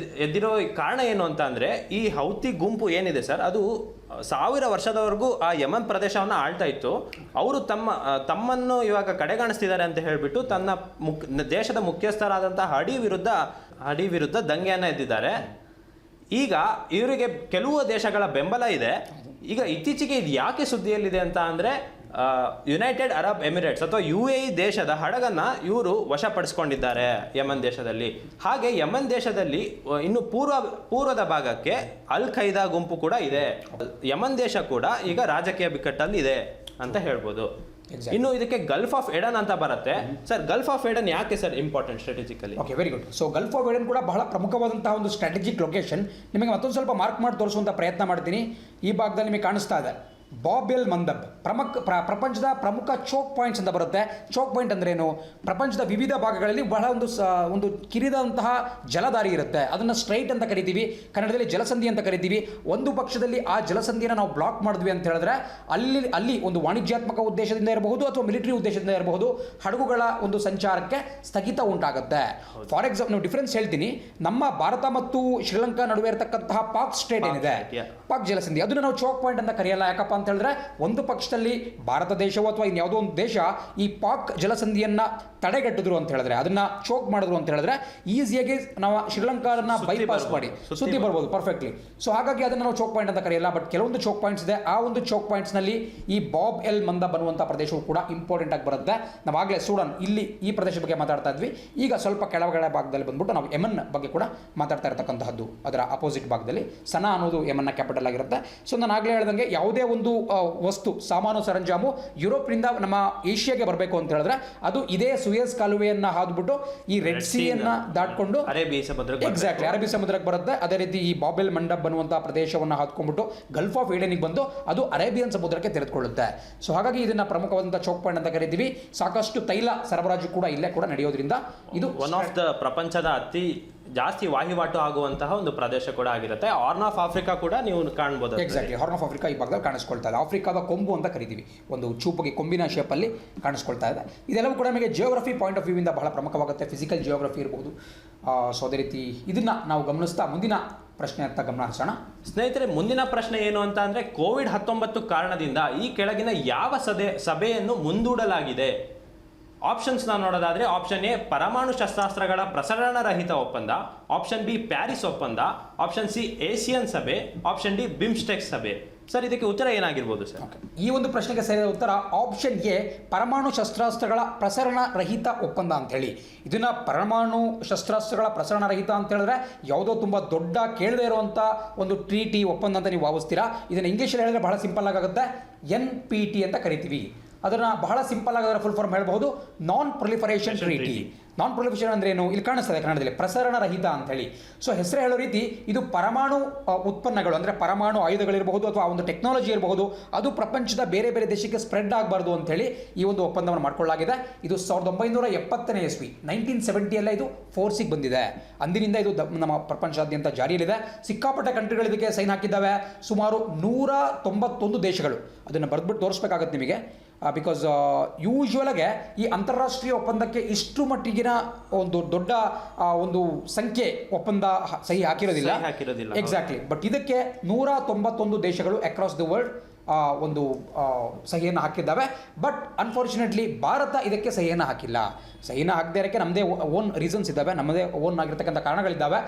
ಎದ್ದಿರೋ ಕಾರಣ ಏನು ಅಂತ ಅಂದರೆ, ಈ ಹೌತಿ ಗುಂಪು ಏನಿದೆ ಸರ್, ಅದು 1000 ವರ್ಷದವರೆಗೂ ಆ ಯಮನ್ ಪ್ರದೇಶವನ್ನು ಆಳ್ತಾ ಇತ್ತು. ಅವರು ತಮ್ಮನ್ನು ಇವಾಗ ಕಡೆಗಾಣಿಸ್ತಿದ್ದಾರೆ ಅಂತ ಹೇಳಿಬಿಟ್ಟು ದೇಶದ ಮುಖ್ಯಸ್ಥರಾದಂಥ ಹಡಿ ವಿರುದ್ಧ ದಂಗೆಯನ್ನು ಎದ್ದಿದ್ದಾರೆ. ಈಗ ಇವರಿಗೆ ಕೆಲವು ದೇಶಗಳ ಬೆಂಬಲ ಇದೆ. ಈಗ ಇತ್ತೀಚೆಗೆ ಇದು ಯಾಕೆ ಸುದ್ದಿಯಲ್ಲಿದೆ ಅಂತ ಅಂದರೆ, ಯುನೈಟೆಡ್ ಅರಬ್ ಎಮಿರೇಟ್ಸ್ ಅಥವಾ UAE ದೇಶದ ಹಡಗನ್ನ ಇವರು ವಶಪಡಿಸಿಕೊಂಡಿದ್ದಾರೆ ಯಮನ್ ದೇಶದಲ್ಲಿ. ಹಾಗೆ ಯಮನ್ ದೇಶದಲ್ಲಿ ಇನ್ನು ಪೂರ್ವದ ಭಾಗಕ್ಕೆ ಅಲ್ ಖೈದಾ ಗುಂಪು ಕೂಡ ಇದೆ. ಯಮನ್ ದೇಶ ಕೂಡ ಈಗ ರಾಜಕೀಯ ಬಿಕ್ಕಟ್ಟಲ್ಲಿ ಇದೆ ಅಂತ ಹೇಳ್ಬೋದು. ಇನ್ನು ಇದಕ್ಕೆ ಗಲ್ಫ್ ಆಫ್ ಎಡನ್ ಅಂತ ಬರುತ್ತೆ ಸರ್. ಗಲ್ಫ್ ಆಫ್ ಎಡನ್ ಯಾಕೆ sir important strategically? Okay, very good. So Gulf of Aden ಕೂಡ ಬಹಳ ಪ್ರಮುಖವಾದಂತಹ ಒಂದು ಸ್ಟ್ರಾಟಜಿಕ್ ಲೊಕೇಶನ್. ನಿಮಗೆ ಮತ್ತೊಂದು ಸ್ವಲ್ಪ ಮಾರ್ಕ್ ಮಾಡಿ ತೋರಿಸುವಂಥ ಪ್ರಯತ್ನ ಮಾಡ್ತೀನಿ. ಈ ಭಾಗದಲ್ಲಿ ನಿಮಗೆ ಕಾಣಿಸ್ತಾ ಇದೆ ಬಾಬ್ ಎಲ್ ಮಂದಬ್, ಪ್ರಪಂಚದ ಪ್ರಮುಖ ಚೋಕ್ ಪಾಯಿಂಟ್ಸ್ ಅಂತ ಬರುತ್ತೆ. ಚೋಕ್ ಪಾಯಿಂಟ್ ಅಂದ್ರೆ ಏನು? ಪ್ರಪಂಚದ ವಿವಿಧ ಭಾಗಗಳಲ್ಲಿ ಬಹಳ ಒಂದು ಕಿರಿದಂತಹ ಜಲದಾರಿ ಇರುತ್ತೆ, ಅದನ್ನು ಸ್ಟ್ರೈಟ್ ಅಂತ ಕರಿತೀವಿ, ಕನ್ನಡದಲ್ಲಿ ಜಲಸಂಧಿ ಅಂತ ಕರಿತೀವಿ. ಒಂದು ಪಕ್ಷದಲ್ಲಿ ಆ ಜಲಸಂಧಿಯನ್ನು ನಾವು ಬ್ಲಾಕ್ ಮಾಡಿದ್ವಿ ಅಂತ ಹೇಳಿದ್ರೆ ಅಲ್ಲಿ ಒಂದು ವಾಣಿಜ್ಯಾತ್ಮಕ ಉದ್ದೇಶದಿಂದ ಇರಬಹುದು ಅಥವಾ ಮಿಲಿಟರಿ ಉದ್ದೇಶದಿಂದ ಇರಬಹುದು, ಹಡಗುಗಳ ಒಂದು ಸಂಚಾರಕ್ಕೆ ಸ್ಥಗಿತ ಉಂಟಾಗುತ್ತೆ. ಫಾರ್ ಎಕ್ಸಾಂಪಲ್ ನೀವು ಡಿಫರೆನ್ಸ್ ಹೇಳ್ತೀನಿ, ನಮ್ಮ ಭಾರತ ಮತ್ತು ಶ್ರೀಲಂಕಾ ನಡುವೆ ಇರತಕ್ಕಂತಹ ಪಾಕ್ ಸ್ಟೇಟ್ ಏನಿದೆ, ಪಾಕ್ ಜಲಸಂಧಿ, ಅದನ್ನು ನಾವು ಚೋಕ್ ಪಾಯಿಂಟ್ ಅಂತ ಕರೆಯಲ್ಲ. ಯಾಕಪ್ಪ ಅಂತ ಹೇಳಿದ್ರೆ, ಒಂದು ಪಕ್ಷದಲ್ಲಿ ಭಾರತ ದೇಶವೋ ಅಥವಾ ಇನ್ಯಾವುದೋ ಒಂದು ದೇಶ ಈ ಪಾಕ್ ಜಲಸಂಧಿಯನ್ನ ತಡೆಗಟ್ಟಿದ್ರು ಅಂತ ಹೇಳಿದ್ರೆ, ಅದನ್ನ ಚೋಕ್ ಮಾಡಿದ್ರು ಅಂತ ಹೇಳಿದ್ರೆ, ಈಸಿಯಾಗಿ ನಾವು ಶ್ರೀಲಂಕಾನ ಬೈಪಾಸ್ ಮಾಡಿ ಸುದ್ದಿ ಬರ್ಬೋದು ಪರ್ಫೆಕ್ಟ್ಲಿ. ಸೊ ಹಾಗಾಗಿ ಅದನ್ನು ನಾವು ಚೋಕ್ ಪಾಯಿಂಟ್ ಅಂತ ಕರೆಯಲ್ಲ. ಬಟ್ ಕೆಲವೊಂದು ಚೋಕ್ ಪಾಯಿಂಟ್ಸ್ ಇದೆ. ಆ ಒಂದು ಚೋಕ್ ಪಾಯಿಂಟ್ಸ್ ನಲ್ಲಿ ಈ ಬಾಬ್ ಎಲ್ ಮಂದಬ್ ಅನ್ನುವಂಥ ಪ್ರದೇಶವು ಕೂಡ ಇಂಪಾರ್ಟೆಂಟ್ ಆಗಿ ಬರುತ್ತೆ. ನಾವಾಗಲೇ ಸೂಡನ್ ಇಲ್ಲಿ ಈ ಪ್ರದೇಶದ ಬಗ್ಗೆ ಮಾತಾಡ್ತಾ ಇದ್ವಿ. ಈಗ ಸ್ವಲ್ಪ ಕೆಳಗಡೆ ಭಾಗದಲ್ಲಿ ಬಂದ್ಬಿಟ್ಟು ನಾವು ಯಮನ್ ಬಗ್ಗೆ ಕೂಡ ಮಾತಾಡ್ತಾ ಇರತಕ್ಕಂತಹದ್ದು. ಅದರ ಅಪೋಸಿಟ್ ಭಾಗದಲ್ಲಿ ಸನಾ ಅನ್ನೋದು ಯಮನ್ನ ಕ್ಯಾಪಿಟಲ್ ಆಗಿರುತ್ತೆ. ಸೊ ನಾನು ಆಗಲೇ ಹೇಳ್ದಂಗೆ, ಯಾವುದೇ ಒಂದು ವಸ್ತು ಸಾಮಾನು ಸರಂಜಾಮು ಯುರೋಪ್ನಿಂದ ನಮ್ಮ ಏಷ್ಯಾಗೆ ಬರಬೇಕು ಅಂತ ಹೇಳಿದ್ರೆ ಅದು ಇದೇ ಸುಯೇಜ್ ಕಾಲುವೆಯನ್ನ ಹಾದ್ಬಿಟ್ಟು ಈ ರೆಡ್ ಸಿಯನ್ನ ದಾಟ್ಕೊಂಡು ಅರೇಬಿಯಾ ಸಮುದ್ರಕ್ಕೆ, ಎಕ್ಸಾಕ್ಟ್ಲಿ ಅರೇಬಿಯಾ ಸಮುದ್ರಕ್ಕೆ ಬರುತ್ತೆ. ಅದೇ ರೀತಿ ಈ ಬಾಬೆಲ್ ಮಂಡಬ್ ಅನ್ನುವಂತಹ ಪ್ರದೇಶವನ್ನು ಹಾದ್ಕೊಂಡ್ಬಿಟ್ಟು ಗಲ್ಫ್ ಆಫ್ ಏಡನಿಗೆ ಬಂದು ಅದು ಅರೇಬಿಯನ್ ಸಮುದ್ರಕ್ಕೆ ತೆರೆದುಕೊಳ್ಳುತ್ತೆ. ಸೊ ಹಾಗಾಗಿ ಇದನ್ನ ಪ್ರಮುಖವಾದಂತಹ ಚೋಕ್ ಪಾಯಿಂಟ್ ಅಂತ ಕರಿತೀವಿ. ಸಾಕಷ್ಟು ತೈಲ ಸರಬರಾಜು ಕೂಡ ಇಲ್ಲೇ ಕೂಡ ನಡೆಯೋದ್ರಿಂದ ಇದು ಒನ್ ಆಫ್ ದ ಪ್ರಪಂಚದ ಅತಿ ಜಾಸ್ತಿ ವಹಿವಾಟು ಆಗುವಂತಹ ಒಂದು ಪ್ರದೇಶ ಕೂಡ ಆಗಿರುತ್ತೆ. ಹಾರ್ನ್ ಆಫ್ ಆಫ್ರಿಕಾ ಕೂಡ ನೀವು ಕಾಣಬಹುದು. ಎಕ್ಸಾಕ್ಟ್ಲಿ, ಹಾರ್ನ್ ಆಫ್ ಆಫ್ರಿಕಾ ಈ ಭಾಗದಲ್ಲಿ ಕಾಣಿಸ್ಕೊಳ್ತಾ ಇದೆ. ಆಫ್ರಿಕಾದ ಕೊಂಬು ಅಂತ ಕರಿತೀವಿ, ಒಂದು ಚೂಪಗೆ ಕೊಂಬಿನ ಶೇಪಲ್ಲಿ ಕಾಣಿಸ್ಕೊಳ್ತಾ ಇದೆ. ಇದೆಲ್ಲವೂ ಕೂಡ ನಮಗೆ ಜಿಯೋಗ್ರಫಿ ಪಾಯಿಂಟ್ ಆಫ್ ವ್ಯೂ ಇಂದ ಬಹಳ ಪ್ರಮುಖವಾಗುತ್ತೆ. ಫಿಸಿಕಲ್ ಜಿಯೋಗ್ರಫಿ ಇರಬಹುದು. ಸೊ ಅದೇ ರೀತಿ ಇದನ್ನ ನಾವು ಗಮನಿಸ್ತಾ ಮುಂದಿನ ಪ್ರಶ್ನೆ ಅಂತ ಗಮನ ಹರಿಸೋಣ. ಸ್ನೇಹಿತರೆ, ಮುಂದಿನ ಪ್ರಶ್ನೆ ಏನು ಅಂತ ಅಂದ್ರೆ, ಕೋವಿಡ್-19 ಕಾರಣದಿಂದ ಈ ಕೆಳಗಿನ ಯಾವ ಸಭೆಯನ್ನು ಮುಂದೂಡಲಾಗಿದೆ? ಆಪ್ಷನ್ಸ್ ನಾವು ನೋಡೋದಾದ್ರೆ ಆಪ್ಷನ್ ಎ ಪರಮಾಣು ಶಸ್ತ್ರಾಸ್ತ್ರಗಳ ಪ್ರಸರಣ ರಹಿತ ಒಪ್ಪಂದ, ಆಪ್ಷನ್ ಬಿ ಪ್ಯಾರಿಸ್ ಒಪ್ಪಂದ, ಆಪ್ಷನ್ ಸಿ ಏಷಿಯನ್ ಸಭೆ, ಆಪ್ಷನ್ ಡಿ ಬಿಮ್ಸ್ಟೆಕ್ ಸಭೆ. ಸರ್ ಇದಕ್ಕೆ ಉತ್ತರ ಏನಾಗಿರ್ಬೋದು ಸರ್? ಈ ಒಂದು ಪ್ರಶ್ನೆಗೆ ಸರಿಯಾದ ಉತ್ತರ ಆಪ್ಷನ್ ಎ ಪರಮಾಣು ಶಸ್ತ್ರಾಸ್ತ್ರಗಳ ಪ್ರಸರಣ ರಹಿತ ಒಪ್ಪಂದ ಅಂತ ಹೇಳಿ. ಇದನ್ನ ಪರಮಾಣು ಶಸ್ತ್ರಾಸ್ತ್ರಗಳ ಪ್ರಸರಣ ರಹಿತ ಅಂತ ಹೇಳಿದ್ರೆ ಯಾವುದೋ ತುಂಬ ದೊಡ್ಡ ಕೇಳದೇ ಇರುವಂಥ ಒಂದು ಟ್ರೀಟಿ ಒಪ್ಪಂದ ಅಂತ ನೀವು ಭಾವಿಸ್ತೀರಾ. ಇದನ್ನು ಇಂಗ್ಲೀಷಲ್ಲಿ ಹೇಳಿದ್ರೆ ಬಹಳ ಸಿಂಪಲ್ ಆಗುತ್ತೆ, NPT ಅಂತ ಕರಿತೀವಿ. ಅದನ್ನು ಬಹಳ ಸಿಂಪಲ್ ಆಗಿ ಅದರ ಫುಲ್ ಫಾರ್ಮ್ ಹೇಳ್ಬೋದು, ನಾನ್ ಪ್ರೊಲಿಫರೇಷನ್ ಟ್ರೀಟಿ. ನಾನ್ ಪ್ರೊಲಿಫರೇಷನ್ ಅಂದ್ರೆ ಏನು? ಇಲ್ಲಿ ಕಾಣಿಸ್ತದೆ ಕನ್ನಡದಲ್ಲಿ ಪ್ರಸರಣ ರಹಿತ ಅಂತ ಹೇಳಿ. ಸೊ ಹೆಸರು ಹೇಳೋ ರೀತಿ ಇದು ಪರಮಾಣು ಉತ್ಪನ್ನಗಳು ಅಂದರೆ ಪರಮಾಣು ಆಯುಧಗಳಿರಬಹುದು ಅಥವಾ ಒಂದು ಟೆಕ್ನಾಲಜಿ ಇರಬಹುದು, ಅದು ಪ್ರಪಂಚದ ಬೇರೆ ಬೇರೆ ದೇಶಕ್ಕೆ ಸ್ಪ್ರೆಡ್ ಆಗಬಾರ್ದು ಅಂತ ಹೇಳಿ ಈ ಒಂದು ಒಪ್ಪಂದವನ್ನು ಮಾಡ್ಕೊಳ್ಳಲಾಗಿದೆ. ಇದು 1970ನೇ ಇಸ್ವಿ 1970 ಇದು ಫೋರ್ಸಿಗೆ ಬಂದಿದೆ. ಅಂದಿನಿಂದ ಇದು ನಮ್ಮ ಪ್ರಪಂಚಾದ್ಯಂತ ಜಾರಿಯಲ್ಲಿದೆ. ಸಿಕ್ಕಾಪಟ್ಟೆ ಕಂಟ್ರಿಗಳು ಇದಕ್ಕೆ ಸೈನ್ ಹಾಕಿದ್ದಾವೆ. ಸುಮಾರು 191 ದೇಶಗಳು. ಅದನ್ನು ಬರೆದ್ಬಿಟ್ಟು ತೋರಿಸ್ಬೇಕಾಗತ್ತೆ ನಿಮಗೆ. ಬಿಕಾಸ್ ಯೂಶ್ವಲಾಗೆ ಈ ಅಂತಾರಾಷ್ಟ್ರೀಯ ಒಪ್ಪಂದಕ್ಕೆ ಇಷ್ಟು ಮಟ್ಟಿಗಿನ ಒಂದು ದೊಡ್ಡ ಒಂದು ಸಂಖ್ಯೆ ಒಪ್ಪಂದ ಸಹಿ ಹಾಕಿರೋದಿಲ್ಲ. ಎಕ್ಸಾಕ್ಟ್ಲಿ. ಬಟ್ ಇದಕ್ಕೆ 191 ದೇಶಗಳು ಅಕ್ರಾಸ್ ದಿ ವರ್ಲ್ಡ್ ಒಂದು ಸಹಿಯನ್ನು ಹಾಕಿದ್ದಾವೆ. ಬಟ್ ಅನ್ಫಾರ್ಚುನೇಟ್ಲಿ ಭಾರತ ಇದಕ್ಕೆ ಸಹಿಯನ್ನು ಹಾಕಿಲ್ಲ. ಸಹಿಯನ್ನು ಹಾಕದೇ ಇರೋಕ್ಕೆ ನಮ್ಮದೇ ಓನ್ ರೀಸನ್ಸ್ ಇದ್ದಾವೆ, ನಮ್ಮದೇ ಓನ್ ಆಗಿರ್ತಕ್ಕಂಥ ಕಾರಣಗಳಿದ್ದಾವೆ.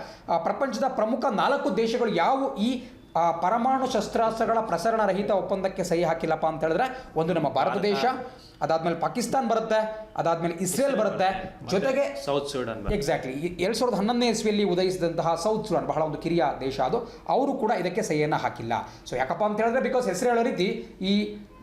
ಪ್ರಪಂಚದ ಪ್ರಮುಖ 4 ದೇಶಗಳು ಯಾವುವು ಈ ಪರಮಾಣು ಶಸ್ತ್ರಾಸ್ತ್ರಗಳ ಪ್ರಸರಣ ರಹಿತ ಒಪ್ಪಂದಕ್ಕೆ ಸಹಿ ಹಾಕಿಲ್ಲಪ್ಪ ಅಂತ ಹೇಳಿದ್ರೆ, ಒಂದು ನಮ್ಮ ಭಾರತ ದೇಶ, ಅದಾದ್ಮೇಲೆ ಪಾಕಿಸ್ತಾನ್ ಬರುತ್ತೆ, ಅದಾದ್ಮೇಲೆ ಇಸ್ರೇಲ್ ಬರುತ್ತೆ, ಜೊತೆಗೆ ಸೌತ್ ಸುಡಾನ್. ಎಕ್ಸಾಕ್ಟ್ಲಿ 2011ನೇ ಇಸ್ವಿಯಲ್ಲಿ ಉದಯಿಸಿದಂತಹ ಸೌತ್ ಸುಡಾನ್ ಬಹಳ ಒಂದು ಕಿರಿಯ ದೇಶ, ಅದು ಅವರು ಕೂಡ ಇದಕ್ಕೆ ಸಹಿಯನ್ನು ಹಾಕಿಲ್ಲ. ಸೊ ಯಾಕಪ್ಪ ಅಂತ ಹೇಳಿದ್ರೆ, ಬಿಕಾಸ್ ಹೆಸರು ಹೇಳೋ ರೀತಿ ಈ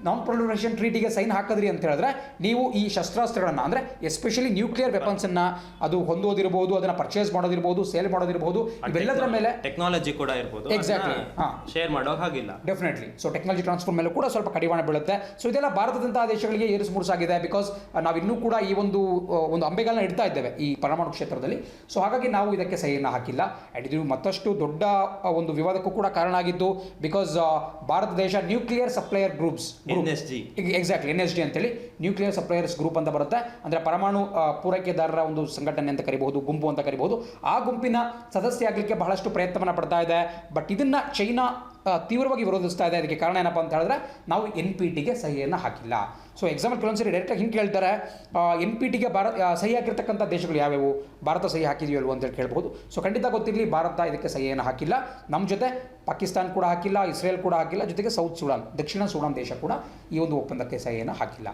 ನಾನ್ ಪ್ರೊಲಿಫರೇಷನ್ ಟ್ರೀಟಿಗೆ ಸೈನ್ ಹಾಕಿದ್ರಿ ಅಂತ ಹೇಳಿದ್ರೆ ನೀವು ಈ ಶಸ್ತ್ರಾಸ್ತ್ರಗಳನ್ನು ಅಂದರೆ ಎಸ್ಪೆಷಲಿ ನ್ಯೂಕ್ಲಿಯರ್ ವೆಪನ್ಸನ್ನು ಅದು ಹೊಂದೋದಿರ್ಬೋದು, ಅದನ್ನು ಪರ್ಚೇಸ್ ಮಾಡೋದಿರ್ಬೋದು, ಸೇಲ್ ಮಾಡೋದಿರ್ಬೋದು, ಇವೆಲ್ಲದರ ಮೇಲೆ ಟೆಕ್ನಾಲಜಿ ಕೂಡ ಇರ್ಬೋದು. ಎಕ್ಸಾಕ್ಟ್ಲಿ ಶೇರ್ ಮಾಡೋ ಹಾಗಿಲ್ಲ. ಡೆಫಿನೆಟ್ಲಿ. ಸೊ ಟೆಕ್ನಾಲಜಿ ಟ್ರಾನ್ಸ್ಫರ್ ಮೇಲೆ ಕೂಡ ಸ್ವಲ್ಪ ಕಡಿವಾಣ ಬೀಳುತ್ತೆ. ಸೊ ಇದೆಲ್ಲ ಭಾರತದಂತಹ ದೇಶಗಳಿಗೆ ಏರಿಸುಮುರುಸಾಗಿದೆ. ಬಿಕಾಸ್ ನಾವಿನ್ನೂ ಕೂಡ ಈ ಒಂದು ಅಂಬೆಗಾಲನ್ನ ಇಡ್ತಾ ಇದ್ದೇವೆ ಈ ಪರಮಾಣು ಕ್ಷೇತ್ರದಲ್ಲಿ. ಸೊ ಹಾಗಾಗಿ ನಾವು ಇದಕ್ಕೆ ಸಹಿಯನ್ನು ಹಾಕಿಲ್ಲ. ಆ್ಯಂಡ್ ಇದು ಮತ್ತಷ್ಟು ದೊಡ್ಡ ಒಂದು ವಿವಾದಕ್ಕೂ ಕೂಡ ಕಾರಣ ಆಗಿದ್ದು. ಬಿಕಾಸ್ ಭಾರತ ದೇಶ nuclear supplier groups exactly NSG ಅಂತೇಳಿ ನ್ಯೂಕ್ಲಿಯರ್ ಸಪ್ಲೈಯರ್ಸ್ ಗ್ರೂಪ್ ಅಂತ ಬರುತ್ತೆ. ಅಂದರೆ ಪರಮಾಣು ಪೂರೈಕೆದಾರರ ಒಂದು ಸಂಘಟನೆ ಅಂತ ಕರಿಬಹುದು, ಗುಂಪು ಅಂತ ಕರಿಬಹುದು. ಆ ಗುಂಪಿನ ಸದಸ್ಯ ಆಗಲಿಕ್ಕೆ ಬಹಳಷ್ಟು ಪ್ರಯತ್ನವನ್ನು ಪಡ್ತಾ ಇದೆ. ಬಟ್ ಇದನ್ನು ಚೈನಾ ತೀವ್ರವಾಗಿ ವಿರೋಧಿಸ್ತಾ ಇದೆ. ಅದಕ್ಕೆ ಕಾರಣ ಏನಪ್ಪ ಅಂತ ಹೇಳಿದ್ರೆ ನಾವು NPTಗೆ ಸಹಿಯನ್ನು ಹಾಕಿಲ್ಲ. ಸೊ ಎಕ್ಸಾಂಪಲ್ ಕೆಲವೊಂದ್ಸರಿ ಡೈರೆಕ್ಟಾಗಿ ಹಿಂಗೆ ಕೇಳ್ತಾರೆ, NPTಗೆ ಸಹಿ ಹಾಕಿರ್ತಕ್ಕಂಥ ದೇಶಗಳು ಯಾವ್ಯಾವು, ಭಾರತ ಸಹಿ ಹಾಕಿದೆಯಲ್ವ ಅಂತೇಳಿ ಕೇಳ್ಬೋದು. ಸೊ ಖಂಡಿತ ಗೊತ್ತಿರಲಿ, ಭಾರತ ಇದಕ್ಕೆ ಸಹಿಯನ್ನು ಹಾಕಿಲ್ಲ. ನಮ್ಮ ಜೊತೆ ಪಾಕಿಸ್ತಾನ್ ಕೂಡ ಹಾಕಿಲ್ಲ, ಇಸ್ರೇಲ್ ಕೂಡ ಹಾಕಿಲ್ಲ, ಜೊತೆಗೆ ಸೌತ್ ಸುಡಾನ್, ದಕ್ಷಿಣ ಸುಡಾನ್ ದೇಶ ಕೂಡ ಈ ಒಂದು ಒಪ್ಪಂದಕ್ಕೆ ಸಹಿಯನ್ನು ಹಾಕಿಲ್ಲ.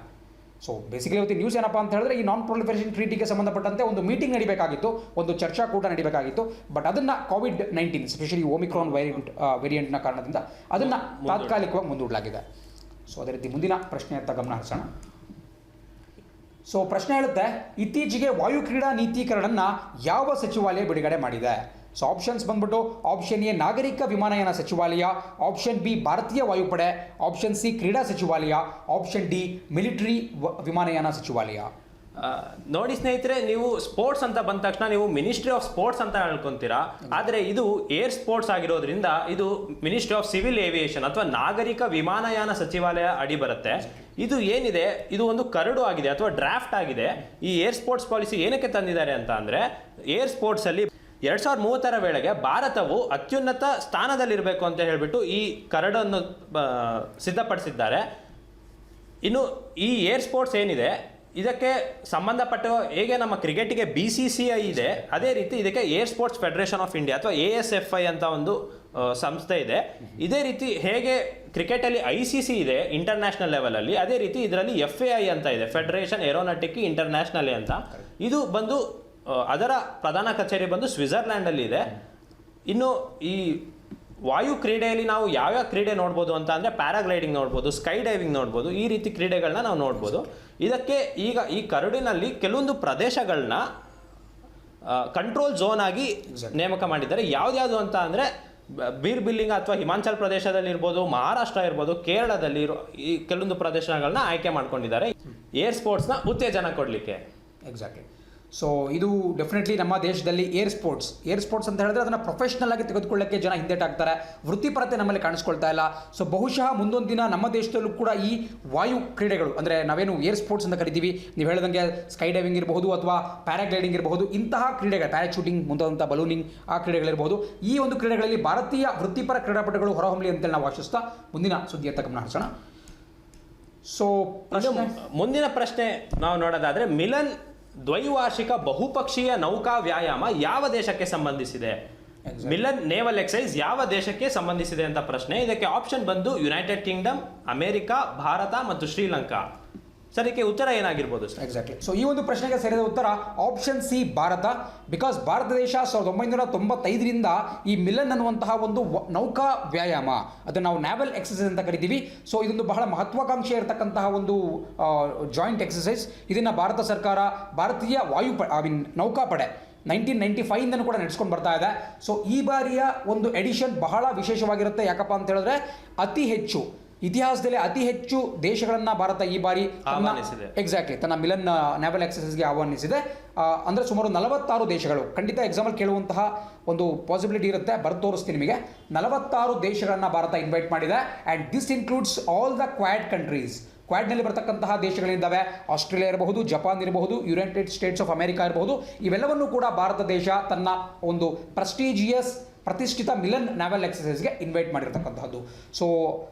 ಸೊ ಬೇಸಿಕಲಿ ಇವತ್ತು ನ್ಯೂಸ್ ಏನಪ್ಪ ಅಂತ ಹೇಳಿದ್ರೆ, ಈ ನಾನ್ ಪ್ರೊಲಿಫರೇಷನ್ ಟ್ರೀಟಿಗೆ ಸಂಬಂಧಪಟ್ಟಂತೆ ಒಂದು ಮೀಟಿಂಗ್ ನಡೀಬೇಕಾಗಿತ್ತು, ಒಂದು ಚರ್ಚಾ ಕೂಟ ನಡೀಬೇಕಾಗಿತ್ತು. ಬಟ್ ಅದನ್ನು COVID-19 ಸ್ಪೆಷಲಿ ಒಮಿಕ್ರಾನ್ ವೇರಿಯಂಟ್ನ ಕಾರಣದಿಂದ ಅದನ್ನು ತಾತ್ಕಾಲಿಕವಾಗಿ ಮುಂದೂಡಲಾಗಿದೆ. ಸೊ ಅದೇ ರೀತಿ ಮುಂದಿನ ಪ್ರಶ್ನೆಯತ್ತ ಗಮನ ಹರಿಸೋಣ. ಸೊ ಪ್ರಶ್ನೆ ಹೇಳುತ್ತೆ, ಇತ್ತೀಚೆಗೆ ವಾಯು ಕ್ರೀಡಾ ನೀತೀಕರಣನ ಯಾವ ಸಚಿವಾಲಯ ಬಿಡುಗಡೆ ಮಾಡಿದೆ? ಸೊ ಆಪ್ಷನ್ಸ್ ಬಂದ್ಬಿಟ್ಟು ಆಪ್ಷನ್ ಎ ನಾಗರಿಕ ವಿಮಾನಯಾನ ಸಚಿವಾಲಯ, ಆಪ್ಷನ್ ಬಿ ಭಾರತೀಯ ವಾಯುಪಡೆ, ಆಪ್ಷನ್ ಸಿ ಕ್ರೀಡಾ ಸಚಿವಾಲಯ, ಆಪ್ಷನ್ ಡಿ ಮಿಲಿಟರಿ ವಿಮಾನಯಾನ ಸಚಿವಾಲಯ. ನೋಡಿ ಸ್ನೇಹಿತರೆ, ನೀವು ಸ್ಪೋರ್ಟ್ಸ್ ಅಂತ ಬಂದ ತಕ್ಷಣ ನೀವು ಮಿನಿಸ್ಟ್ರಿ ಆಫ್ ಸ್ಪೋರ್ಟ್ಸ್ ಅಂತ ಹೇಳ್ಕೊಂತೀರಾ. ಆದರೆ ಇದು ಏರ್ ಸ್ಪೋರ್ಟ್ಸ್ ಆಗಿರೋದ್ರಿಂದ ಇದು ಮಿನಿಸ್ಟ್ರಿ ಆಫ್ ಸಿವಿಲ್ ಏವಿಯೇಷನ್ ಅಥವಾ ನಾಗರಿಕ ವಿಮಾನಯಾನ ಸಚಿವಾಲಯ ಅಡಿ ಬರುತ್ತೆ. ಇದು ಏನಿದೆ, ಇದು ಒಂದು ಕರಡು ಆಗಿದೆ ಅಥವಾ ಡ್ರಾಫ್ಟ್ ಆಗಿದೆ. ಈ ಏರ್ ಸ್ಪೋರ್ಟ್ಸ್ ಪಾಲಿಸಿ ಏನಕ್ಕೆ ತಂದಿದ್ದಾರೆ ಅಂತ ಅಂದರೆ, ಏರ್ ಸ್ಪೋರ್ಟ್ಸ್ ಅಲ್ಲಿ 2030 ವೇಳೆಗೆ ಭಾರತವು ಅತ್ಯುನ್ನತ ಸ್ಥಾನದಲ್ಲಿರಬೇಕು ಅಂತ ಹೇಳಿಬಿಟ್ಟು ಈ ಕರಡನ್ನು ಸಿದ್ಧಪಡಿಸಿದ್ದಾರೆ. ಇನ್ನು ಈ ಏರ್ ಸ್ಪೋರ್ಟ್ಸ್ ಏನಿದೆ, ಇದಕ್ಕೆ ಸಂಬಂಧಪಟ್ಟ ಹೇಗೆ ನಮ್ಮ ಕ್ರಿಕೆಟಿಗೆ BCCI ಇದೆ, ಅದೇ ರೀತಿ ಇದಕ್ಕೆ air sports federation of India ಅಥವಾ ASFI ಅಂತ ಒಂದು ಸಂಸ್ಥೆ ಇದೆ. ಇದೇ ರೀತಿ ಹೇಗೆ ಕ್ರಿಕೆಟಲ್ಲಿ ICC ಇದೆ ಇಂಟರ್ನ್ಯಾಷನಲ್ ಲೆವೆಲಲ್ಲಿ, ಅದೇ ರೀತಿ ಇದರಲ್ಲಿ FAI ಅಂತ ಇದೆ, ಫೆಡರೇಷನ್ ಏರೋನಾಟಿಕ್ ಇಂಟರ್ನ್ಯಾಷನಲ್ ಅಂತ. ಇದು ಬಂದು ಅದರ ಪ್ರಧಾನ ಕಚೇರಿ ಬಂದು ಸ್ವಿಟ್ಜರ್ಲ್ಯಾಂಡಲ್ಲಿ ಇದೆ. ಇನ್ನು ಈ ವಾಯು ಕ್ರೀಡೆಯಲ್ಲಿ ನಾವು ಯಾವ್ಯಾವ ಕ್ರೀಡೆ ನೋಡ್ಬೋದು ಅಂತ ಅಂದರೆ, ಪ್ಯಾರಾಗ್ಲೈಡಿಂಗ್ ನೋಡ್ಬೋದು, ಸ್ಕೈ ಡೈವಿಂಗ್ ನೋಡ್ಬೋದು, ಈ ರೀತಿ ಕ್ರೀಡೆಗಳನ್ನ ನಾವು ನೋಡ್ಬೋದು. ಇದಕ್ಕೆ ಈಗ ಈ ಕರಡಿನಲ್ಲಿ ಕೆಲವೊಂದು ಪ್ರದೇಶಗಳನ್ನ ಕಂಟ್ರೋಲ್ ಝೋನ್ ಆಗಿ ನೇಮಕ ಮಾಡಿದ್ದಾರೆ. ಯಾವ್ದ್ಯಾವುದು ಅಂತ ಅಂದರೆ, ಬೀರ್ ಬಿಲ್ಲಿಂಗ್ ಅಥವಾ ಹಿಮಾಚಲ್ ಪ್ರದೇಶದಲ್ಲಿ ಇರ್ಬೋದು, ಮಹಾರಾಷ್ಟ್ರ ಇರ್ಬೋದು, ಕೇರಳದಲ್ಲಿ ಈ ಕೆಲವೊಂದು ಪ್ರದೇಶಗಳನ್ನ ಆಯ್ಕೆ ಮಾಡ್ಕೊಂಡಿದ್ದಾರೆ ಏರ್ ಸ್ಪೋರ್ಟ್ಸ್ನ ಉತ್ತೇಜನ ಕೊಡಲಿಕ್ಕೆ. ಎಕ್ಸಾಕ್ಟ್ಲಿ. ಸೊ ಇದು ಡೆಫಿನೆಟ್ಲಿ ನಮ್ಮ ದೇಶದಲ್ಲಿ ಏರ್ ಸ್ಪೋರ್ಟ್ಸ್ ಅಂತ ಹೇಳಿದ್ರೆ ಅದನ್ನು ಪ್ರೊಫೆಷ್ನಲ್ ಆಗಿ ತೆಗೆದುಕೊಳ್ಳೋಕ್ಕೆ ಜನ ಹಿಂದೇಟಾಗ್ತಾರೆ. ವೃತ್ತಿಪರತೆ ನಮ್ಮಲ್ಲಿ ಕಾಣಿಸ್ಕೊಳ್ತಾ ಇಲ್ಲ. ಸೊ ಬಹುಶಃ ಮುಂದೊಂದು ದಿನ ನಮ್ಮ ದೇಶದಲ್ಲೂ ಕೂಡ ಈ ವಾಯು ಕ್ರೀಡೆಗಳು ಅಂದರೆ ನಾವೇನು ಏರ್ ಸ್ಪೋರ್ಟ್ಸ್ ಅಂತ ಕರಿತೀವಿ, ನೀವು ಹೇಳಿದಂಗೆ ಸ್ಕೈ ಡೈವಿಂಗ್ ಇರಬಹುದು ಅಥವಾ ಪ್ಯಾರಾಗ್ಲೈಡಿಂಗ್ ಇರಬಹುದು, ಇಂತಹ ಕ್ರೀಡೆಗಳು, ಪ್ಯಾರಾಚೂಟಿಂಗ್ ಮುಂತಾದಂಥ ಬಲೂನಿಂಗ್, ಆ ಕ್ರೀಡೆಗಳಿರಬಹುದು. ಈ ಒಂದು ಕ್ರೀಡೆಗಳಲ್ಲಿ ಭಾರತೀಯ ವೃತ್ತಿಪರ ಕ್ರೀಡಾಪಟುಗಳು ಹೊರಹೊಮ್ಮಲಿ ಅಂತೇಳಿ ನಾವು ಆಶಿಸ್ತಾ ಮುಂದಿನ ಸುದ್ದಿಯತ್ತ ಗಮನ ಹರಿಸೋಣ. ಸೊ ಮುಂದಿನ ಪ್ರಶ್ನೆ ನಾವು ನೋಡೋದಾದ್ರೆ ಮಿಲನ್ ದ್ವೈವಾರ್ಷಿಕ ಬಹುಪಕ್ಷೀಯ ನೌಕಾ ವ್ಯಾಯಾಮ ಯಾವ ದೇಶಕ್ಕೆ ಸಂಬಂಧಿಸಿದೆ? ಮಿಲನ್ ನೇವಲ್ ಎಕ್ಸೈಸ್ ಯಾವ ದೇಶಕ್ಕೆ ಸಂಬಂಧಿಸಿದೆ ಅಂತ ಪ್ರಶ್ನೆ. ಇದಕ್ಕೆ ಆಪ್ಷನ್ ಬಂದು ಯುನೈಟೆಡ್ ಕಿಂಗ್ಡಮ್, ಅಮೆರಿಕ, ಭಾರತ ಮತ್ತು ಶ್ರೀಲಂಕಾ. ಸರ್ ಇದಕ್ಕೆ ಉತ್ತರ ಏನಾಗಿರ್ಬೋದು ಸರ್? ಎಕ್ಸಾಕ್ಟ್ಲಿ. ಸೊ ಈ ಒಂದು ಪ್ರಶ್ನೆಗೆ ಸರಿಯಾದ ಉತ್ತರ option C, Bharat. Because Bharat ದೇಶ 1995ರಿಂದ ಈ ಮಿಲನ್ ಅನ್ನುವಂತಹ ಒಂದು ನೌಕಾ ವ್ಯಾಯಾಮ, ಅದನ್ನು ನಾವು ನ್ಯಾವಲ್ ಎಕ್ಸಸೈಸ್ ಅಂತ ಕರಿತೀವಿ. ಸೊ ಇದೊಂದು ಬಹಳ ಮಹತ್ವಾಕಾಂಕ್ಷೆ ಇರತಕ್ಕಂತಹ ಒಂದು ಜಾಯಿಂಟ್ ಎಕ್ಸಸೈಸ್. ಇದನ್ನು ಭಾರತ ಸರ್ಕಾರ, ಭಾರತೀಯ ನೌಕಾಪಡೆ 1995 ಕೂಡ ನಡೆಸ್ಕೊಂಡು ಬರ್ತಾ ಇದೆ. ಸೊ ಈ ಬಾರಿಯ ಒಂದು ಎಡಿಷನ್ ಬಹಳ ವಿಶೇಷವಾಗಿರುತ್ತೆ. ಯಾಕಪ್ಪ ಅಂತ ಹೇಳಿದ್ರೆ ಇತಿಹಾಸದಲ್ಲಿ ಅತಿ ಹೆಚ್ಚು ದೇಶಗಳನ್ನ ಭಾರತ ಈ ಬಾರಿ ಎಕ್ಸಾಕ್ಟ್ಲಿ ತನ್ನ ಮಿಲನ್ ನ್ಯಾವಲ್ ಎಕ್ಸಸೈಸ್ಗೆ ಆಹ್ವಾನಿಸಿದೆ. ಅಂದರೆ ಸುಮಾರು 46 ದೇಶಗಳು. ಖಂಡಿತ ಎಕ್ಸಾಂಪಲ್ ಕೇಳುವಂತಹ ಒಂದು ಪಾಸಿಬಿಲಿಟಿ ಇರುತ್ತೆ, ಬರೆದು ತೋರಿಸ್ತೀನಿ ನಿಮಗೆ. 46 ದೇಶಗಳನ್ನ ಭಾರತ ಇನ್ವೈಟ್ ಮಾಡಿದೆ. And this includes all the quad countries. ಕ್ವಾಡ್ನಲ್ಲಿ ಬರ್ತಕ್ಕಂತಹ ದೇಶಗಳಿದ್ದಾವೆ. ಆಸ್ಟ್ರೇಲಿಯಾ ಇರಬಹುದು, ಜಪಾನ್ ಇರಬಹುದು, ಯುನೈಟೆಡ್ ಸ್ಟೇಟ್ಸ್ ಆಫ್ ಅಮೆರಿಕ ಇರಬಹುದು. ಇವೆಲ್ಲವನ್ನೂ ಕೂಡ ಭಾರತ ದೇಶ ತನ್ನ ಒಂದು ಪ್ರತಿಷ್ಠಿತ ಮಿಲನ್ ನ್ಯಾವಲ್ ಎಕ್ಸಸೈಸ್ಗೆ ಇನ್ವೈಟ್ ಮಾಡಿರ್ತಕ್ಕಂಥದ್ದು. ಸೊ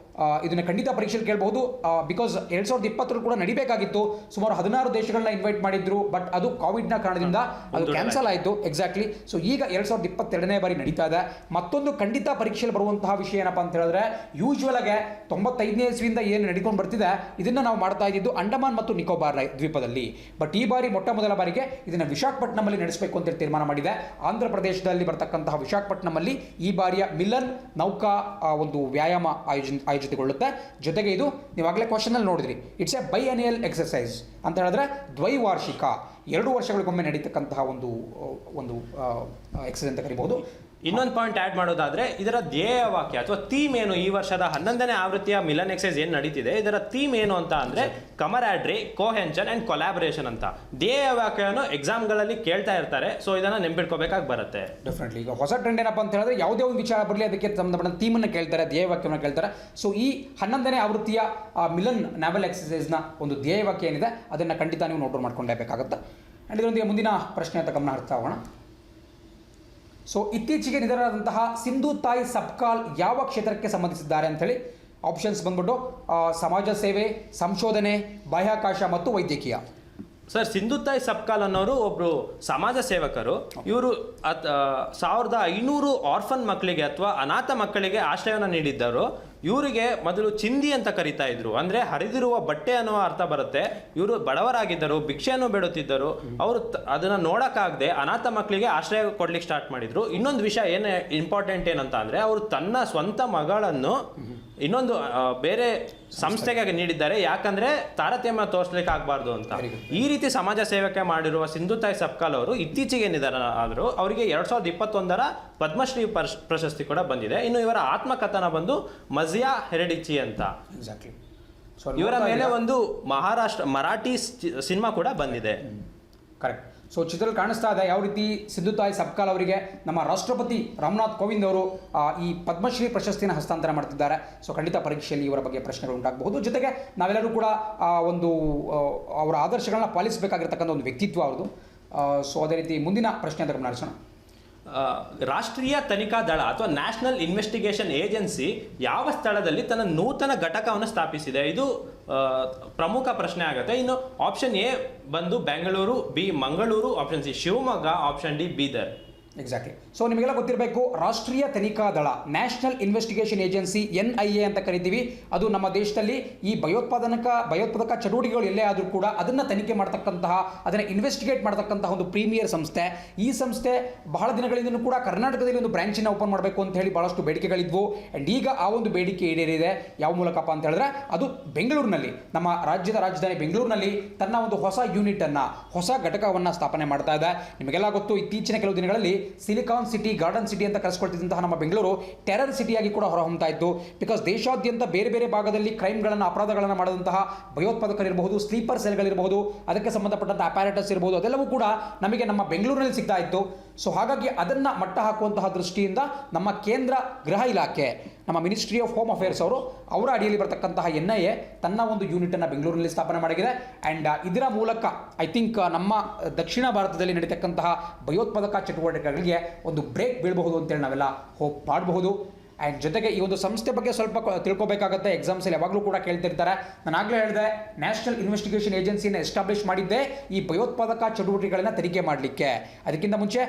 ಇದನ್ನು ಖಂಡಿತ ಪರೀಕ್ಷೆಯಲ್ಲಿ ಕೇಳಬಹುದು. ಬಿಕಾಸ್ 2020 ಕೂಡ ನಡಿಬೇಕಾಗಿತ್ತು. ಸುಮಾರು 16 ದೇಶಗಳನ್ನ ಇನ್ವೈಟ್ ಮಾಡಿದ್ರು. ಬಟ್ ಅದು ಕೋವಿಡ್ನ ಕಾರಣದಿಂದ ಅದು ಕ್ಯಾನ್ಸಲ್ ಆಯಿತು. ಎಕ್ಸಾಕ್ಟ್ಲಿ. ಸೊ ಈಗ 2022ನೇ ಬಾರಿ ನಡೀತಾ ಇದೆ. ಮತ್ತೊಂದು ಖಂಡಿತ ಪರೀಕ್ಷೆಯಲ್ಲಿ ಬರುವಂತಹ ವಿಷಯ ಏನಪ್ಪ ಅಂತ ಹೇಳಿದ್ರೆ, ಯೂಶ್ವಲ್ ಆಗಿ 95ನೇ ಇಸ್ವಿಯಿಂದ ಏನು ನಡ್ಕೊಂಡು ಬರ್ತಿದೆ, ಇದನ್ನು ನಾವು ಮಾಡ್ತಾ ಇದ್ದಿದ್ದು ಅಂಡಮಾನ್ ಮತ್ತು ನಿಕೋಬಾರ್ ದ್ವೀಪದಲ್ಲಿ. ಬಟ್ ಈ ಬಾರಿ ಮೊಟ್ಟ ಮೊದಲ ಬಾರಿಗೆ ಇದನ್ನು ವಿಶಾಖಪಟ್ಟಣಮಲ್ಲಿ ನಡೆಸಬೇಕು ಅಂತ ತೀರ್ಮಾನ ಮಾಡಿದೆ. ಆಂಧ್ರ ಪ್ರದೇಶದಲ್ಲಿ ಬರ್ತಕ್ಕಂತಹ ವಿಶಾಖಪಟ್ಟಣಮಲ್ಲಿ ಈ ಬಾರಿಯ ಮಿಲನ್ ನೌಕಾ ಒಂದು ವ್ಯಾಯಾಮ ಆಯೋಜಿತಗೊಳ್ಳುತ್ತೆ. ಜೊತೆಗೆ ಇದು ನೀವಾಗಲೇ ಕ್ವಶನ್ ಅಲ್ಲಿ ನೋಡಿದ್ರಿ, ಇಟ್ಸ್ ಎ ಬೈಅನಿಯಲ್ ಎಕ್ಸಸೈಸ್ ಅಂತ ಹೇಳಿದ್ರೆ ದ್ವೈವಾರ್ಷಿಕ, 2 ವರ್ಷಗಳಿಗೊಮ್ಮೆ ನಡೀತಕ್ಕಂತಹ ಒಂದು ಎಕ್ಸಸೈಸ್ ಅಂತ ಕರಿಬಹುದು. ಇನ್ನೊಂದು ಪಾಯಿಂಟ್ ಆ್ಯಡ್ ಮಾಡೋದಾದ್ರೆ, ಇದರ ಧ್ಯೇಯ ವಾಕ್ಯ ಅಥವಾ ಥೀಮ್ ಏನು? ಈ ವರ್ಷದ 11ನೇ ಆವೃತ್ತಿಯ ಮಿಲನ್ ಎಕ್ಸೈಸ್ ಏನು ನಡೀತಿದೆ, ಇದರ ಥೀಮ್ ಏನು ಅಂತ ಅಂದ್ರೆ ಕಮರಾಡ್ರಿ, ಕೋಹೆನ್ಷನ್ ಅಂಡ್ ಕೊಲಾಬರೇಷನ್ ಅಂತ. ಧ್ಯೇಯ ವಾಕ್ಯವನ್ನು ಎಕ್ಸಾಮ್ಗಳಲ್ಲಿ ಕೇಳ್ತಾ ಇರ್ತಾರೆ. ಸೊ ಇದನ್ನ ನೆನ್ಪಿಟ್ಕೋಬೇಕಾಗಿ ಬರುತ್ತೆ. ಡೆಫಿನೆಟ್ಲಿ. ಈಗ ಹೊಸ ಟ್ರೆಂಡ್ ಏನಪ್ಪ ಅಂತ ಹೇಳಿದ್ರೆ, ಯಾವುದೇ ಒಂದು ವಿಚಾರ ಬರಲಿ ಅದಕ್ಕೆ ಸಂಬಂಧಪಟ್ಟ ಥೀಮನ್ನು ಕೇಳ್ತಾರೆ, ಧ್ಯೇಯ ವಾಕ್ಯವನ್ನು ಕೇಳ್ತಾರೆ. ಸೊ ಈ 11ನೇ ಆವೃತ್ತಿಯ ಮಿಲನ್ ನ್ಯಾವಲ್ ಎಕ್ಸಸೈಸ್ನ ಒಂದು ಧ್ಯೇಯ ವಾಕ್ಯ ಏನಿದೆ ಅದನ್ನು ಖಂಡಿತ ನೀವು ನೋಟ್ ಮಾಡ್ಕೊಂಡೇಬೇಕಾಗುತ್ತೆ. ಆ್ಯಂಡ್ ಇದರೊಂದಿಗೆ ಮುಂದಿನ ಪ್ರಶ್ನೆ ಅಂತ ಗಮನ ಹರಿಸ್ತಾ ಹೋಗೋಣ. ಸೊ ಇತ್ತೀಚೆಗೆ ನಿಧನರಾದಂತಹ ಸಿಂಧು ತಾಯಿ ಸಬ್ಕಾಲ್ ಯಾವ ಕ್ಷೇತ್ರಕ್ಕೆ ಸಂಬಂಧಿಸಿದ್ದಾರೆ ಅಂಥೇಳಿ ಆಪ್ಷನ್ಸ್ ಬಂದ್ಬಿಟ್ಟು ಸಮಾಜ ಸೇವೆ, ಸಂಶೋಧನೆ, ಬಾಹ್ಯಾಕಾಶ ಮತ್ತು ವೈದ್ಯಕೀಯ. ಸರ್, ಸಿಂಧು ತಾಯಿ ಸಬ್ಕಾಲ್ ಅನ್ನೋರು ಒಬ್ರು ಸಮಾಜ ಸೇವಕರು. ಇವರು 1500 ಆರ್ಫನ್ ಮಕ್ಕಳಿಗೆ ಅಥವಾ ಅನಾಥ ಮಕ್ಕಳಿಗೆ ಆಶ್ರಯವನ್ನು ನೀಡಿದ್ದರು. ಇವರಿಗೆ ಮೊದಲು ಚಿಂದಿ ಅಂತ ಕರಿತಾ ಇದ್ರು, ಅಂದ್ರೆ ಹರಿದಿರುವ ಬಟ್ಟೆ ಅನ್ನುವ ಅರ್ಥ ಬರುತ್ತೆ. ಇವರು ಬಡವರಾಗಿದ್ದರು, ಭಿಕ್ಷೆಯನ್ನು ಬೇಡುತ್ತಿದ್ದರು. ಅವರು ಅದನ್ನ ನೋಡಕ್ಕಾಗದೆ ಅನಾಥ ಮಕ್ಕಳಿಗೆ ಆಶ್ರಯ ಕೊಡ್ಲಿಕ್ಕೆ ಸ್ಟಾರ್ಟ್ ಮಾಡಿದ್ರು. ಇನ್ನೊಂದು ವಿಷಯ ಏನು ಇಂಪಾರ್ಟೆಂಟ್ ಏನಂತ ಅಂದ್ರೆ, ಅವರು ತನ್ನ ಸ್ವಂತ ಮಗಳನ್ನು ಇನ್ನೊಂದು ಬೇರೆ ಸಂಸ್ಥೆಗೆ ನೀಡಿದ್ದಾರೆ. ಯಾಕಂದ್ರೆ ತಾರತಮ್ಯ ತೋರಿಸ್ಲಿಕ್ಕೆ ಆಗಬಾರ್ದು ಅಂತ. ಈ ರೀತಿ ಸಮಾಜ ಸೇವಕ ಮಾಡಿರುವ ಸಿಂಧು ತಾಯಿ ಸಬ್ಕಾಲ್ ಅವರು ಇತ್ತೀಚೆಗೆ ನಿಧನ ಆದರು. ಅವರಿಗೆ 2021ರ ಪದ್ಮಶ್ರೀ ಪ್ರಶಸ್ತಿ ಕೂಡ ಬಂದಿದೆ. ಇನ್ನು ಇವರ ಆತ್ಮಕಥನ ಬಂದು ಮಜಿಯಾ ಹೆರೆಡಿಚಿ ಅಂತ. ಇವರ ಮೇಲೆ ಒಂದು ಮರಾಠಿ ಸಿನಿಮಾ ಕೂಡ ಬಂದಿದೆ. ಕರೆಕ್ಟ್. ಸೊ ಚಿತ್ರದಲ್ಲಿ ಕಾಣಿಸ್ತಾ ಇದೆ ಯಾವ ರೀತಿ ಸಿಂಧು ತಾಯಿ ಸಬ್ಕಾಲ್ ಅವರಿಗೆ ನಮ್ಮ ರಾಷ್ಟ್ರಪತಿ ರಾಮನಾಥ್ ಕೋವಿಂದ್ ಅವರು ಈ ಪದ್ಮಶ್ರೀ ಪ್ರಶಸ್ತಿನ ಹಸ್ತಾಂತರ ಮಾಡ್ತಿದ್ದಾರೆ. ಸೊ ಖಂಡಿತ ಪರೀಕ್ಷೆಯಲ್ಲಿ ಇವರ ಬಗ್ಗೆ ಪ್ರಶ್ನೆಗಳು ಉಂಟಾಗಬಹುದು. ಜೊತೆಗೆ ನಾವೆಲ್ಲರೂ ಕೂಡ ಒಂದು ಅವರ ಆದರ್ಶಗಳನ್ನ ಪಾಲಿಸಬೇಕಾಗಿರ್ತಕ್ಕಂಥ ಒಂದು ವ್ಯಕ್ತಿತ್ವ ಅವ್ರದ್ದು. ಸೊ ಅದೇ ರೀತಿ ಮುಂದಿನ ಪ್ರಶ್ನೆ ಅಂತ ಗಮನ ಹರಿಸೋಣ. ರಾಷ್ಟ್ರೀಯ ತನಿಖಾ ದಳ ಅಥವಾ ನ್ಯಾಷನಲ್ ಇನ್ವೆಸ್ಟಿಗೇಷನ್ ಏಜೆನ್ಸಿ ಯಾವ ಸ್ಥಳದಲ್ಲಿ ತನ್ನ ನೂತನ ಘಟಕವನ್ನು ಸ್ಥಾಪಿಸಿದೆ? ಇದು ಪ್ರಮುಖ ಪ್ರಶ್ನೆ ಆಗುತ್ತೆ. ಇನ್ನು ಆಪ್ಷನ್ ಎ ಬಂದು Bengaluru, B Mangaluru, option C Shivamogga, option D Bidar. Exactly. So ನಿಮಗೆಲ್ಲ ಗೊತ್ತಿರಬೇಕು, ರಾಷ್ಟ್ರೀಯ ತನಿಖಾ ದಳ, ನ್ಯಾಷನಲ್ ಇನ್ವೆಸ್ಟಿಗೇಷನ್ ಏಜೆನ್ಸಿ, NIA ಅಂತ ಕರಿತೀವಿ. ಅದು ನಮ್ಮ ದೇಶದಲ್ಲಿ ಈ ಭಯೋತ್ಪಾದಕ ಚಟುವಟಿಕೆಗಳು ಎಲ್ಲೇ ಆದರೂ ಕೂಡ ಅದನ್ನು ತನಿಖೆ ಮಾಡ್ತಕ್ಕಂತಹ, ಅದನ್ನು ಇನ್ವೆಸ್ಟಿಗೇಟ್ ಮಾಡ್ತಕ್ಕಂತಹ ಒಂದು ಪ್ರೀಮಿಯರ್ ಸಂಸ್ಥೆ. ಈ ಸಂಸ್ಥೆ ಬಹಳ ದಿನಗಳಿಂದ ಕೂಡ ಕರ್ನಾಟಕದಲ್ಲಿ ಒಂದು ಬ್ರಾಂಚನ್ನು ಓಪನ್ ಮಾಡಬೇಕು ಅಂತ ಹೇಳಿ ಬಹಳಷ್ಟು ಬೇಡಿಕೆಗಳಿದ್ವು. ಆ್ಯಂಡ್ ಈಗ ಆ ಒಂದು ಬೇಡಿಕೆ ಈಡೇರಿದೆ. ಯಾವ ಮೂಲಕಪ್ಪ ಅಂತ ಹೇಳಿದ್ರೆ, ಅದು ಬೆಂಗಳೂರಿನಲ್ಲಿ, ನಮ್ಮ ರಾಜ್ಯದ ರಾಜಧಾನಿ ಬೆಂಗಳೂರಿನಲ್ಲಿ ತನ್ನ ಒಂದು ಹೊಸ ಯೂನಿಟನ್ನು, ಹೊಸ ಘಟಕವನ್ನು ಸ್ಥಾಪನೆ ಮಾಡ್ತಾ ಇದೆ. ನಿಮಗೆಲ್ಲ ಗೊತ್ತು, ಇತ್ತೀಚಿನ ಕೆಲವು ದಿನಗಳಲ್ಲಿ ಸಿಲಿಕಾನ್ ಸಿಟಿ, ಗಾರ್ಡನ್ ಸಿಟಿ ಅಂತ ಕರೆಸ್ಕೊಳ್ತಿದ್ದಂತಹ ನಮ್ಮ ಬೆಂಗಳೂರು ಟೆರರ್ ಸಿಟಿಯಾಗಿ ಕೂಡ ಹೊರಹೊಮ್ಮತಾ ಇತ್ತು. ಬಿಕಾಸ್ ದೇಶಾದ್ಯಂತ ಬೇರೆ ಬೇರೆ ಭಾಗದಲ್ಲಿ ಕ್ರೈಮ್ಗಳನ್ನು, ಅಪರಾಧಗಳನ್ನು ಮಾಡಿದಂತಹ ಭಯೋತ್ಪಾದಕರಿರಬಹುದು, ಸ್ಲೀಪರ್ ಸೆಲ್ಗಳಿರಬಹುದು, ಅದಕ್ಕೆ ಸಂಬಂಧಪಟ್ಟಂಥ ಅಪ್ಯಾರಟಸ್ ಇರಬಹುದು, ಅದೆಲ್ಲವೂ ಕೂಡ ನಮಗೆ ನಮ್ಮ ಬೆಂಗಳೂರಿನಲ್ಲಿ ಸಿಗ್ತಾ ಇತ್ತು. ಸೊ ಹಾಗಾಗಿ ಅದನ್ನು ಮಟ್ಟ ಹಾಕುವಂತಹ ದೃಷ್ಟಿಯಿಂದ ನಮ್ಮ ಕೇಂದ್ರ ಗೃಹ ಇಲಾಖೆ, ನಮ್ಮ ಮಿನಿಸ್ಟ್ರಿ ಆಫ್ ಹೋಮ್ ಅಫೇರ್ಸ್ ಅವರ ಅಡಿಯಲ್ಲಿ ಬರತಕ್ಕಂತಹ NIA ತನ್ನ ಒಂದು ಯೂನಿಟನ್ನು ಬೆಂಗಳೂರಿನಲ್ಲಿ ಸ್ಥಾಪನೆ ಮಾಡಿದೆ. ಆ್ಯಂಡ್ ಇದರ ಮೂಲಕ ಐ ಥಿಂಕ್ ನಮ್ಮ ದಕ್ಷಿಣ ಭಾರತದಲ್ಲಿ ನಡೀತಕ್ಕಂತಹ ಭಯೋತ್ಪಾದಕ ಚಟುವಟಿಕೆಗಳಿಗೆ ಒಂದು ಬ್ರೇಕ್ ಬೀಳಬಹುದು ಅಂತೇಳಿ ನಾವೆಲ್ಲ ಹೋಪ್ ಮಾಡಬಹುದು. ಆ್ಯಂಡ್ ಜೊತೆಗೆ ಈ ಒಂದು ಸಂಸ್ಥೆ ಬಗ್ಗೆ ಸ್ವಲ್ಪ ತಿಳ್ಕೊಬೇಕಾಗುತ್ತೆ. ಎಕ್ಸಾಮ್ಸಲ್ಲಿ ಯಾವಾಗಲೂ ಕೂಡ ಕೇಳ್ತಿರ್ತಾರೆ. ನಾನು ಆಗಲೇ ಹೇಳಿದೆ, ನ್ಯಾಷನಲ್ ಇನ್ವೆಸ್ಟಿಗೇಷನ್ ಏಜೆನ್ಸಿಯನ್ನು ಎಸ್ಟಾಬ್ಲಿಷ್ ಮಾಡಿದ್ದೆ ಈ ಭಯೋತ್ಪಾದಕ ಚಟುವಟಿಕೆಗಳನ್ನು ತನಿಖೆ ಮಾಡಲಿಕ್ಕೆ. ಅದಕ್ಕಿಂತ ಮುಂಚೆ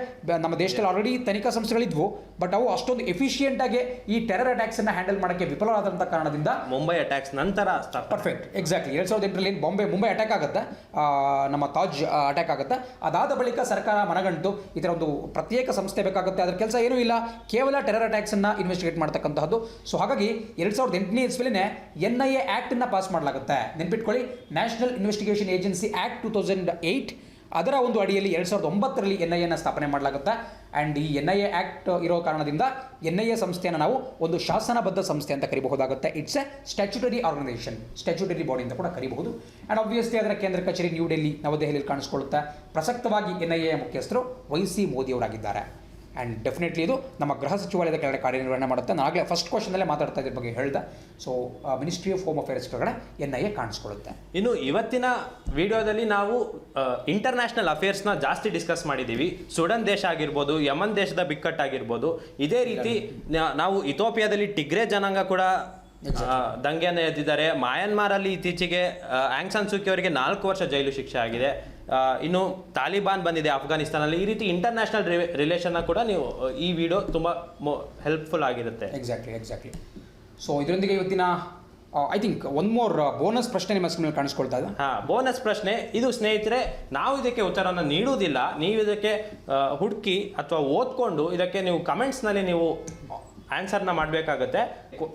ನಮ್ಮ ದೇಶದಲ್ಲಿ ಆಲ್ರೆಡಿ ತನಿಖಾ ಸಂಸ್ಥೆಗಳಿದ್ವು, ಬಟ್ ಅವು ಅಷ್ಟೊಂದು ಎಫಿಷಿಯೆಂಟ್ ಆಗಿ ಈ ಟೆರರ್ ಅಟ್ಯಾಕ್ಸನ್ನು ಹ್ಯಾಂಡಲ್ ಮಾಡೋಕ್ಕೆ ವಿಫಲವಾದಂಥ ಕಾರಣದಿಂದ ಮುಂಬೈ ಅಟ್ಯಾಕ್ಸ್ ನಂತರ ಪರ್ಫೆಕ್ಟ್ ಎಕ್ಸಾಕ್ಟ್ಲಿ 2008ರಲ್ಲಿ ಮುಂಬೈ ಅಟ್ಯಾಕ್ ಆಗುತ್ತೆ, ನಮ್ಮ ತಾಜ್ ಅಟ್ಯಾಕ್ ಆಗುತ್ತೆ. ಅದಾದ ಬಳಿಕ ಸರ್ಕಾರ ಮನಗಂಡು ಈ ಥರ ಒಂದು ಪ್ರತ್ಯೇಕ ಸಂಸ್ಥೆ ಬೇಕಾಗುತ್ತೆ. ಅದರ ಕೆಲಸ ಏನೂ ಇಲ್ಲ, ಕೇವಲ ಟೆರರ್ ಅಟ್ಯಾಕ್ಸನ್ನು ಇನ್ವೆಸ್ಟಿಗೇಟ್ ಮಾಡ್ತಕ್ಕಂತಹದ್ದು. ಸೊ ಹಾಗಾಗಿ 2008ನೇ ಇಸ್ವಿನೇ NIA ಆ್ಯಕ್ಟನ್ನು ಪಾಸ್ ಮಾಡಲಾಗುತ್ತೆ. ನೆನ್ಪಿಟ್ಕೊಳ್ಳಿ, ನ್ಯಾಷನಲ್ ಇನ್ವೆಸ್ಟಿಗೇಷನ್ ಏಜೆನ್ಸಿ ಆ್ಯಕ್ಟ್ 2008, ಅದರ ಒಂದು ಅಡಿಯಲ್ಲಿ 2009ರಲ್ಲಿ NIAನ ಸ್ಥಾಪನೆ ಮಾಡಲಾಗುತ್ತೆ. ಆ್ಯಂಡ್ ಈ NIA ಆ್ಯಕ್ಟ್ ಇರೋ ಕಾರಣದಿಂದ NIA ಸಂಸ್ಥೆಯನ್ನು ನಾವು ಒಂದು ಶಾಸನಬದ್ಧ ಸಂಸ್ಥೆ ಅಂತ ಕರಿಬಹುದಾಗುತ್ತೆ. It's a statutory organisation, statutory body ಅಂತ ಕೂಡ ಕರಿಬಹುದು. ಆ್ಯಂಡ್ ಆಬ್ವಿಯಸ್ಲಿ ಅದರ ಕೇಂದ್ರ ಕಚೇರಿ ನವದೆಹಲಿಯಲ್ಲಿ ಕಾಣಿಸ್ಕೊಳ್ಳುತ್ತೆ. ಪ್ರಸಕ್ತವಾಗಿ NIA ಮುಖ್ಯಸ್ಥರು YC ಮೋದಿ ಅವರಾಗಿದ್ದಾರೆ. ಆ್ಯಂಡ್ ಡೆಫಿನೆಟ್ಲಿ ಇದು ನಮ್ಮ ಗೃಹ ಸಚಿವಾಲಯದ ಕೆಳಗಡೆ ಕಾರ್ಯನಿರ್ವಹಣೆ ಮಾಡುತ್ತೆ. ನಾನು ಆಗಲೇ ಫಸ್ಟ್ ಕ್ವಶನಲ್ಲೇ ಮಾತಾಡ್ತಾ ಇದ್ರ ಬಗ್ಗೆ ಹೇಳಿದೆ. So ministry of home affairs ಕೆಳಗಡೆ NIA ಕಾಣಿಸ್ಕೊಳ್ಳುತ್ತೆ. ಇನ್ನು ಇವತ್ತಿನ ವಿಡಿಯೋದಲ್ಲಿ ನಾವು ಇಂಟರ್ನ್ಯಾಷನಲ್ ಅಫೇರ್ಸ್ನ ಜಾಸ್ತಿ ಡಿಸ್ಕಸ್ ಮಾಡಿದ್ದೀವಿ. ಸುಡನ್ ದೇಶ ಆಗಿರ್ಬೋದು, ಯಮನ್ ದೇಶದ ಬಿಕ್ಕಟ್ಟಾಗಿರ್ಬೋದು, ಇದೇ ರೀತಿ ನಾವು ಇಥೋಪಿಯಾದಲ್ಲಿ ಟಿಗ್ರೆ ಜನಾಂಗ ಕೂಡ ದಂಗೆಯನ್ನು ಎದ್ದಿದ್ದಾರೆ. ಮಯನ್ಮಾರಲ್ಲಿ ಇತ್ತೀಚೆಗೆ ಆಂಗ್ ಸಾನ್ ಸೂಕಿ ಅವರಿಗೆ 4 ವರ್ಷ ಜೈಲು ಶಿಕ್ಷೆ ಆಗಿದೆ. ಇನ್ನು ತಾಲಿಬಾನ್ ಬಂದಿದೆ ಅಫ್ಘಾನಿಸ್ತಾನಲ್ಲಿ. ಈ ರೀತಿ ಇಂಟರ್ನ್ಯಾಷನಲ್ ರಿಲೇಷನ್ನ ಕೂಡ ನೀವು ಈ ವಿಡಿಯೋ ತುಂಬ ಹೆಲ್ಪ್ಫುಲ್ ಆಗಿರುತ್ತೆ. ಎಕ್ಸಾಕ್ಟ್ಲಿ. ಸೊ ಇದರೊಂದಿಗೆ ಇವತ್ತಿನ I think one more bonus ಪ್ರಶ್ನೆ ನಿಮ್ಮ ಸ್ಕ್ರೀನಲ್ಲಿ ಕಾಣಿಸ್ಕೊಳ್ತಾ ಇದೆ. ಬೋನಸ್ ಪ್ರಶ್ನೆ ಇದು ಸ್ನೇಹಿತರೆ. ನಾವು ಇದಕ್ಕೆ ಉತ್ತರವನ್ನು ನೀಡುವುದಿಲ್ಲ, ನೀವು ಇದಕ್ಕೆ ಹುಡುಕಿ ಅಥವಾ ಓದ್ಕೊಂಡು ಇದಕ್ಕೆ ನೀವು ಕಮೆಂಟ್ಸ್ನಲ್ಲಿ ನೀವು ಆನ್ಸರ್ನ ಮಾಡಬೇಕಾಗುತ್ತೆ.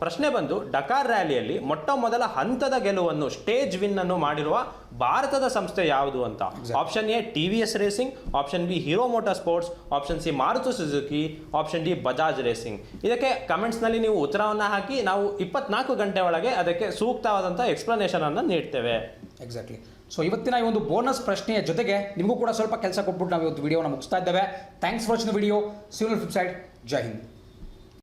ಪ್ರಶ್ನೆ ಬಂದು, ಡಕಾರ್ ರ್ಯಾಲಿಯಲ್ಲಿ ಮೊದಲ ಹಂತದ ಗೆಲುವನ್ನು, ಸ್ಟೇಜ್ ವಿನ್ ಅನ್ನು ಮಾಡಿರುವ ಭಾರತದ ಸಂಸ್ಥೆ ಯಾವುದು ಅಂತ. Option A TVS racing, option B hero motor sports, option C Maruti Suzuki, option D Bajaj racing. ಇದಕ್ಕೆ ಕಮೆಂಟ್ಸ್ನಲ್ಲಿ ನೀವು ಉತ್ತರವನ್ನು ಹಾಕಿ ನಾವು 24 ಗಂಟೆ ಒಳಗೆ ಅದಕ್ಕೆ ಸೂಕ್ತವಾದಂಥ ಎಕ್ಸ್ಪ್ಲನೇಷನ್ ಅನ್ನು ನೀಡ್ತೇವೆ. ಎಕ್ಸಾಕ್ಟ್ಲಿ. ಸೊ ಇವತ್ತಿನ ಈ ಒಂದು ಬೋನಸ್ ಪ್ರಶ್ನೆಯ ಜೊತೆಗೆ ನಿಮಗೂ ಕೂಡ ಸ್ವಲ್ಪ ಕೆಲಸ ಕೊಟ್ಬಿಟ್ಟು ನಾವು ಇವತ್ತು ವಿಡಿಯೋನ ಮುಗಿಸ್ತಾ ಇದ್ದೇವೆ. Thanks for watching the video. See you on the flip side. Jai Hind.